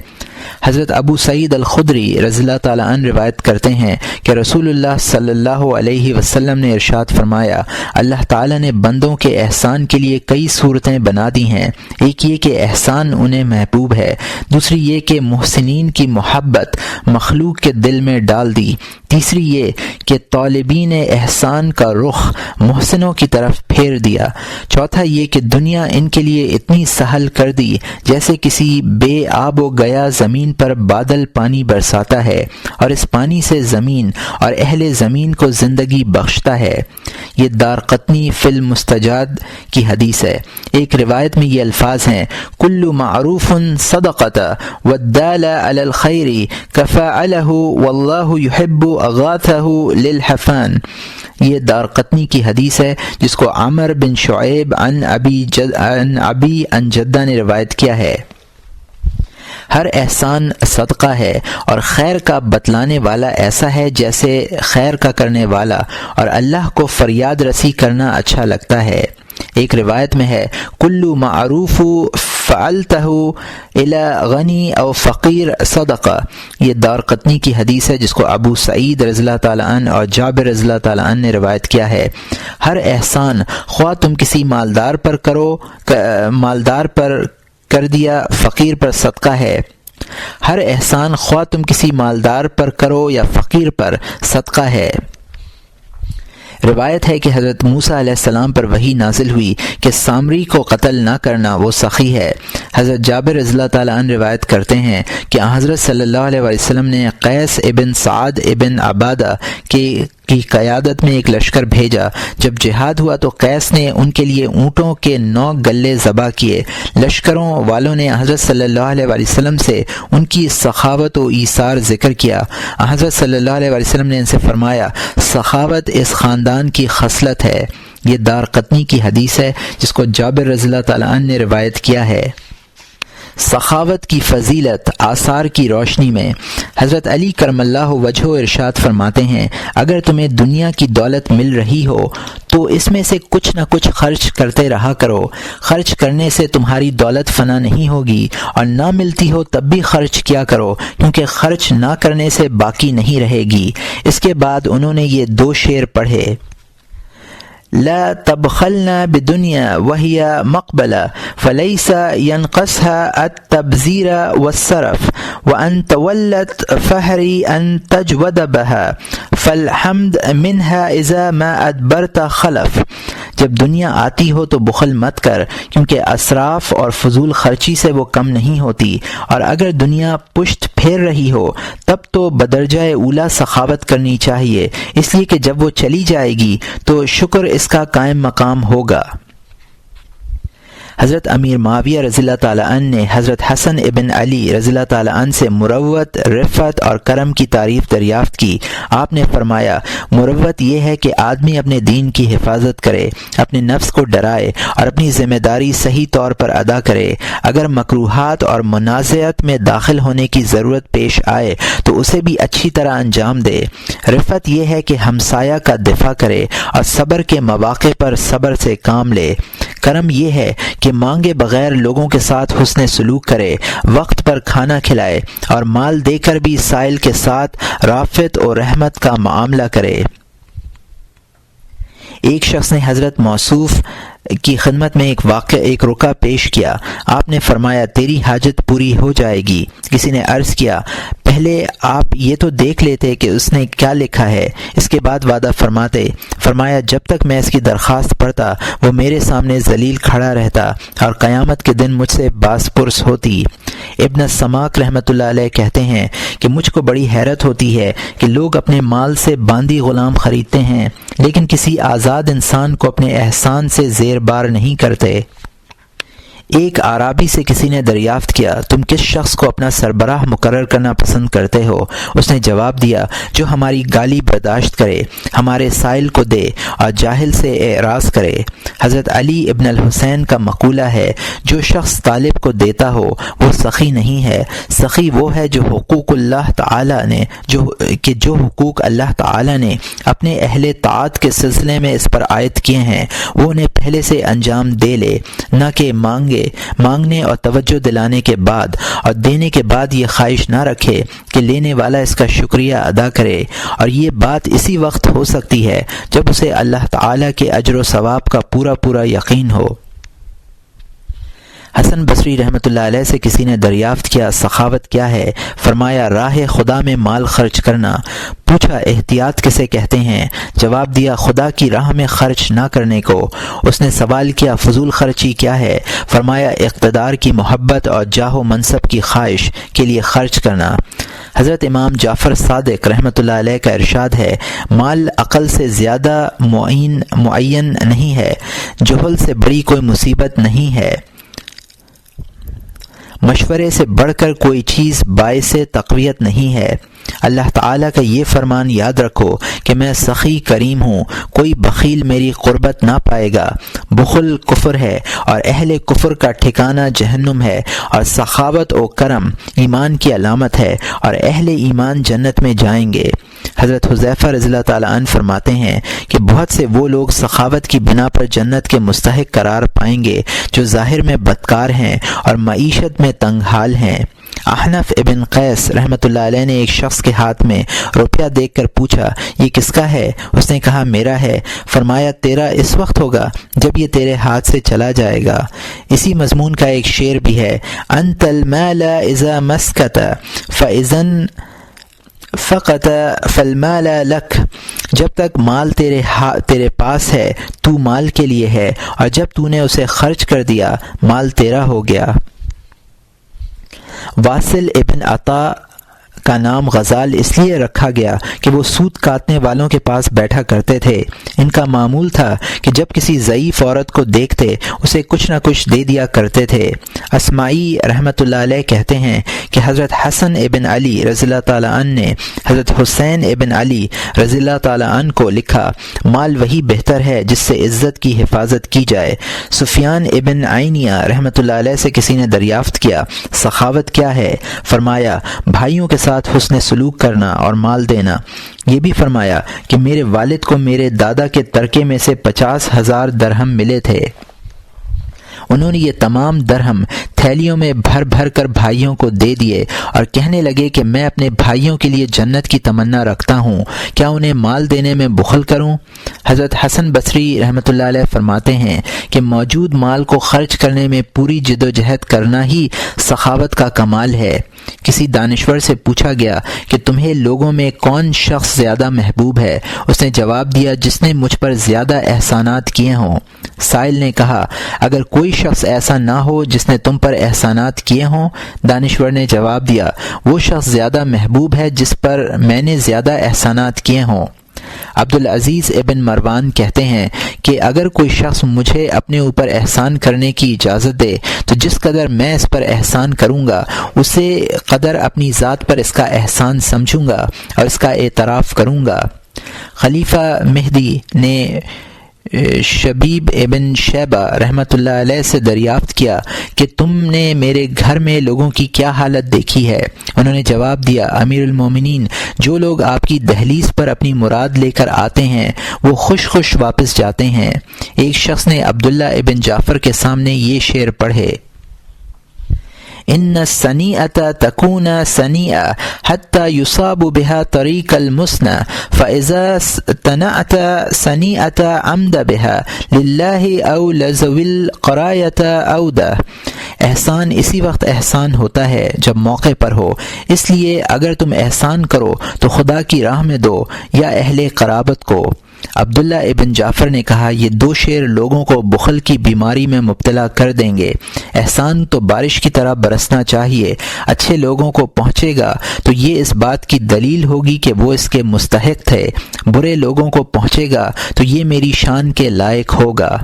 حضرت ابو سعید الخدری رضی اللہ تعالیٰ عنہ روایت کرتے ہیں کہ رسول اللہ صلی اللہ علیہ وسلم نے ارشاد فرمایا، اللہ تعالیٰ نے بندوں کے احسان کے لیے کئی صورتیں بنا دی ہیں۔ ایک یہ کہ احسان انہیں محبوب ہے، دوسری یہ کہ محسنین کی محبت مخلوق کے دل میں ڈال دی، تیسری یہ کہ طالبین احسان کا رخ محسنوں کی طرف پھیر دیا، چوتھا یہ کہ دنیا ان کے لیے اتنی سہل کر دی جیسے کسی بے آب و گیا زمین پر بادل پانی برساتا ہے، اور اس پانی سے زمین اور اہل زمین کو زندگی بخشتا ہے۔ یہ دار قطنی فی المستجاد کی حدیث ہے۔ ایک روایت میں یہ الفاظ ہیں، کل معروف صدقۃ والدال علی الخیر کفاعلہ واللہ یحب اغاثہ للحفان۔ یہ دار قطنی کی حدیث ہے جس کو عمر بن شعیب عن ابی عن جدہ نے روایت کیا ہے۔ ہر احسان صدقہ ہے، اور خیر کا بتلانے والا ایسا ہے جیسے خیر کا کرنے والا، اور اللہ کو فریاد رسی کرنا اچھا لگتا ہے۔ ایک روایت میں ہے، کلو معروف فعلتہ الی غنی او فقیر صدقہ۔ یہ دار قطنی کی حدیث ہے جس کو ابو سعید رضی اللہ تعالیٰ عنہ اور جابر رضی اللہ تعالیٰ عنہ نے روایت کیا ہے۔ ہر احسان خواہ تم کسی مالدار پر کر دیا فقیر پر صدقہ ہے، ہر احسان خواہ تم کسی مالدار پر کرو یا فقیر پر صدقہ ہے۔ روایت ہے کہ حضرت موسیٰ علیہ السلام پر وحی نازل ہوئی کہ سامری کو قتل نہ کرنا وہ سخی ہے۔ حضرت جابر رضی اللہ تعالیٰ عنہ روایت کرتے ہیں کہ حضرت صلی اللہ علیہ وسلم نے قیس ابن سعد ابن عبادہ کی قیادت میں ایک لشکر بھیجا۔ جب جہاد ہوا تو قیس نے ان کے لیے اونٹوں کے 9 گلے ذبح کیے۔ لشکروں والوں نے حضرت صلی اللہ علیہ وسلم سے ان کی سخاوت و ایثار ذکر کیا۔ حضرت صلی اللہ علیہ وسلم نے ان سے فرمایا، سخاوت اس خاندان کی خصلت ہے۔ یہ دار قطنی کی حدیث ہے جس کو جابر رضی اللہ تعالیٰ عنہ نے روایت کیا ہے۔ سخاوت کی فضیلت آثار کی روشنی میں حضرت علی کرم اللہ وجہہ ارشاد فرماتے ہیں، اگر تمہیں دنیا کی دولت مل رہی ہو تو اس میں سے کچھ نہ کچھ خرچ کرتے رہا کرو۔ خرچ کرنے سے تمہاری دولت فنا نہیں ہوگی، اور نہ ملتی ہو تب بھی خرچ کیا کرو، کیونکہ خرچ نہ کرنے سے باقی نہیں رہے گی۔ اس کے بعد انہوں نے یہ 2 شعر پڑھے: لا تبخلنا بدنیا وهي مقبلة فليس ينقصها التبذير والصرف وأن تولت فهري أن تجود بها فالحمد منها إذا ما أدبرت خلف۔ جب دنیا آتی ہو تو بخل مت کر، کیونکہ اسراف اور فضول خرچی سے وہ کم نہیں ہوتی، اور اگر دنیا پشت پھیر رہی ہو تب تو بدرجہ اولا سخاوت کرنی چاہیے، اس لیے کہ جب وہ چلی جائے گی تو شکر اس کا قائم مقام ہوگا۔ حضرت امیر معاویہ رضی اللہ تعالیٰ عنہ نے حضرت حسن ابن علی رضی اللہ تعالیٰ عنہ سے مروت، رفت اور کرم کی تعریف دریافت کی۔ آپ نے فرمایا، مروت یہ ہے کہ آدمی اپنے دین کی حفاظت کرے، اپنے نفس کو ڈرائے اور اپنی ذمہ داری صحیح طور پر ادا کرے۔ اگر مکروہات اور منازعت میں داخل ہونے کی ضرورت پیش آئے تو اسے بھی اچھی طرح انجام دے۔ رفت یہ ہے کہ ہمسایہ کا دفاع کرے اور صبر کے مواقع پر صبر سے کام لے۔ کرم یہ ہے کہ مانگے بغیر لوگوں کے ساتھ حسن سلوک کرے، وقت پر کھانا کھلائے اور مال دے کر بھی سائل کے ساتھ رافت اور رحمت کا معاملہ کرے۔ ایک شخص نے حضرت موصوف کی خدمت میں ایک رکا پیش کیا۔ آپ نے فرمایا، تیری حاجت پوری ہو جائے گی۔ کسی نے عرض کیا، پہلے آپ یہ تو دیکھ لیتے کہ اس نے کیا لکھا ہے، اس کے بعد وعدہ فرماتے۔ فرمایا، جب تک میں اس کی درخواست پڑھتا وہ میرے سامنے ذلیل کھڑا رہتا اور قیامت کے دن مجھ سے باز پرس ہوتی۔ ابن سماک رحمۃ اللہ علیہ کہتے ہیں کہ مجھ کو بڑی حیرت ہوتی ہے کہ لوگ اپنے مال سے باندی غلام خریدتے ہیں لیکن کسی آزاد انسان کو اپنے احسان سے زیر بار نہیں کرتے۔ ایک اعرابی سے کسی نے دریافت کیا، تم کس شخص کو اپنا سربراہ مقرر کرنا پسند کرتے ہو؟ اس نے جواب دیا، جو ہماری گالی برداشت کرے، ہمارے سائل کو دے اور جاہل سے اعراض کرے۔ حضرت علی ابن الحسین کا مقولہ ہے، جو شخص طالب کو دیتا ہو وہ سخی نہیں ہے، سخی وہ ہے جو حقوق اللہ تعالی نے جو حقوق اللہ تعالی نے اپنے اہل طاعت کے سلسلے میں اس پر عائد کیے ہیں وہ انہیں پہلے سے انجام دے لے، نہ کہ مانگنے اور توجہ دلانے کے بعد اور دینے کے بعد یہ خواہش نہ رکھے کہ لینے والا اس کا شکریہ ادا کرے، اور یہ بات اسی وقت ہو سکتی ہے جب اسے اللہ تعالی کے اجر و ثواب کا پورا یقین ہو۔ حسن بصری رحمۃ اللہ علیہ سے کسی نے دریافت کیا، سخاوت کیا ہے؟ فرمایا، راہ خدا میں مال خرچ کرنا۔ پوچھا، احتیاط کسے کہتے ہیں؟ جواب دیا، خدا کی راہ میں خرچ نہ کرنے کو۔ اس نے سوال کیا، فضول خرچی کیا ہے؟ فرمایا، اقتدار کی محبت اور جاہ و منصب کی خواہش کے لیے خرچ کرنا۔ حضرت امام جعفر صادق رحمۃ اللہ علیہ کا ارشاد ہے، مال عقل سے زیادہ معین نہیں ہے، جہل سے بڑی کوئی مصیبت نہیں ہے، مشورے سے بڑھ کر کوئی چیز باعث تقویت نہیں ہے۔ اللہ تعالیٰ کا یہ فرمان یاد رکھو کہ میں سخی کریم ہوں، کوئی بخیل میری قربت نہ پائے گا۔ بخل کفر ہے اور اہل کفر کا ٹھکانہ جہنم ہے، اور سخاوت و کرم ایمان کی علامت ہے اور اہل ایمان جنت میں جائیں گے۔ حضرت حذیفہ رضی اللہ تعالیٰ عنہ فرماتے ہیں کہ بہت سے وہ لوگ سخاوت کی بنا پر جنت کے مستحق قرار پائیں گے جو ظاہر میں بدکار ہیں اور معیشت میں تنگ حال ہیں۔ احنف ابن قیس رحمۃ اللہ علیہ نے ایک شخص کے ہاتھ میں روپیہ دیکھ کر پوچھا، یہ کس کا ہے؟ اس نے کہا، میرا ہے۔ فرمایا، تیرا اس وقت ہوگا جب یہ تیرے ہاتھ سے چلا جائے گا۔ اسی مضمون کا ایک شعر بھی ہے، انت المال اذا مسکت فاذن فقط فالمال لک۔ جب تک مال تیرے پاس ہے تو مال کے لیے ہے، اور جب تو نے اسے خرچ کر دیا مال تیرا ہو گیا۔ واصل ابن عطا کا نام غزال اس لیے رکھا گیا کہ وہ سود کاٹنے والوں کے پاس بیٹھا کرتے تھے۔ ان کا معمول تھا کہ جب کسی ضعیف عورت کو دیکھتے اسے کچھ نہ کچھ دے دیا کرتے تھے۔ اسماعی رحمۃ اللہ علیہ کہتے ہیں کہ حضرت حسن ابن علی رضی اللہ تعالیٰ عنہ نے حضرت حسین ابن علی رضی اللہ تعالیٰ عنہ کو لکھا، مال وہی بہتر ہے جس سے عزت کی حفاظت کی جائے۔ سفیان ابن عینیہ رحمۃ اللہ علیہ سے کسی نے دریافت کیا سخاوت کیا ہے؟ فرمایا بھائیوں کے ساتھ حسن سلوک کرنا اور مال دینا۔ یہ بھی فرمایا کہ میرے والد کو میرے دادا کے ترکے میں سے 50,000 درہم ملے تھے، انہوں نے یہ تمام درہم تھیلیوں میں بھر بھر کر بھائیوں کو دے دیے اور کہنے لگے کہ میں اپنے بھائیوں کے لیے جنت کی تمنا رکھتا ہوں، کیا انہیں مال دینے میں بخل کروں؟ حضرت حسن بصری رحمۃ اللہ علیہ فرماتے ہیں کہ موجود مال کو خرچ کرنے میں پوری جد و جہد کرنا ہی سخاوت کا کمال ہے۔ کسی دانشور سے پوچھا گیا کہ تمہیں لوگوں میں کون شخص زیادہ محبوب ہے؟ اس نے جواب دیا جس نے مجھ پر زیادہ احسانات کیے ہوں۔ سائل نے کہا اگر کوئی شخص ایسا نہ ہو جس نے تم پر احسانات کیے ہوں؟ دانشور نے جواب دیا وہ شخص زیادہ محبوب ہے جس پر میں نے زیادہ احسانات کیے ہوں۔ عبدالعزیز ابن مروان کہتے ہیں کہ اگر کوئی شخص مجھے اپنے اوپر احسان کرنے کی اجازت دے تو جس قدر میں اس پر احسان کروں گا اسی قدر اپنی ذات پر اس کا احسان سمجھوں گا اور اس کا اعتراف کروں گا۔ خلیفہ مہدی نے شبیب ابن شیبہ رحمۃ اللہ علیہ سے دریافت کیا کہ تم نے میرے گھر میں لوگوں کی کیا حالت دیکھی ہے؟ انہوں نے جواب دیا امیر المومنین، جو لوگ آپ کی دہلیز پر اپنی مراد لے کر آتے ہیں وہ خوش خوش واپس جاتے ہیں۔ ایک شخص نے عبداللہ ابن جعفر کے سامنے یہ شعر پڑھے، ان السنیئۃ تکون سنیئہ حتی یصاب بها طریق المسنى فاذا صنعت سنیئۃ عمد بها للہ او لذوی القرایۃ عودہ۔ احسان اسی وقت احسان ہوتا ہے جب موقع پر ہو، اس لیے اگر تم احسان کرو تو خدا کی راہ میں دو یا اہل قرابت کو۔ عبداللہ ابن جعفر نے کہا یہ دو شعر لوگوں کو بخل کی بیماری میں مبتلا کر دیں گے۔ احسان تو بارش کی طرح برسنا چاہیے، اچھے لوگوں کو پہنچے گا تو یہ اس بات کی دلیل ہوگی کہ وہ اس کے مستحق تھے، برے لوگوں کو پہنچے گا تو یہ میری شان کے لائق ہوگا۔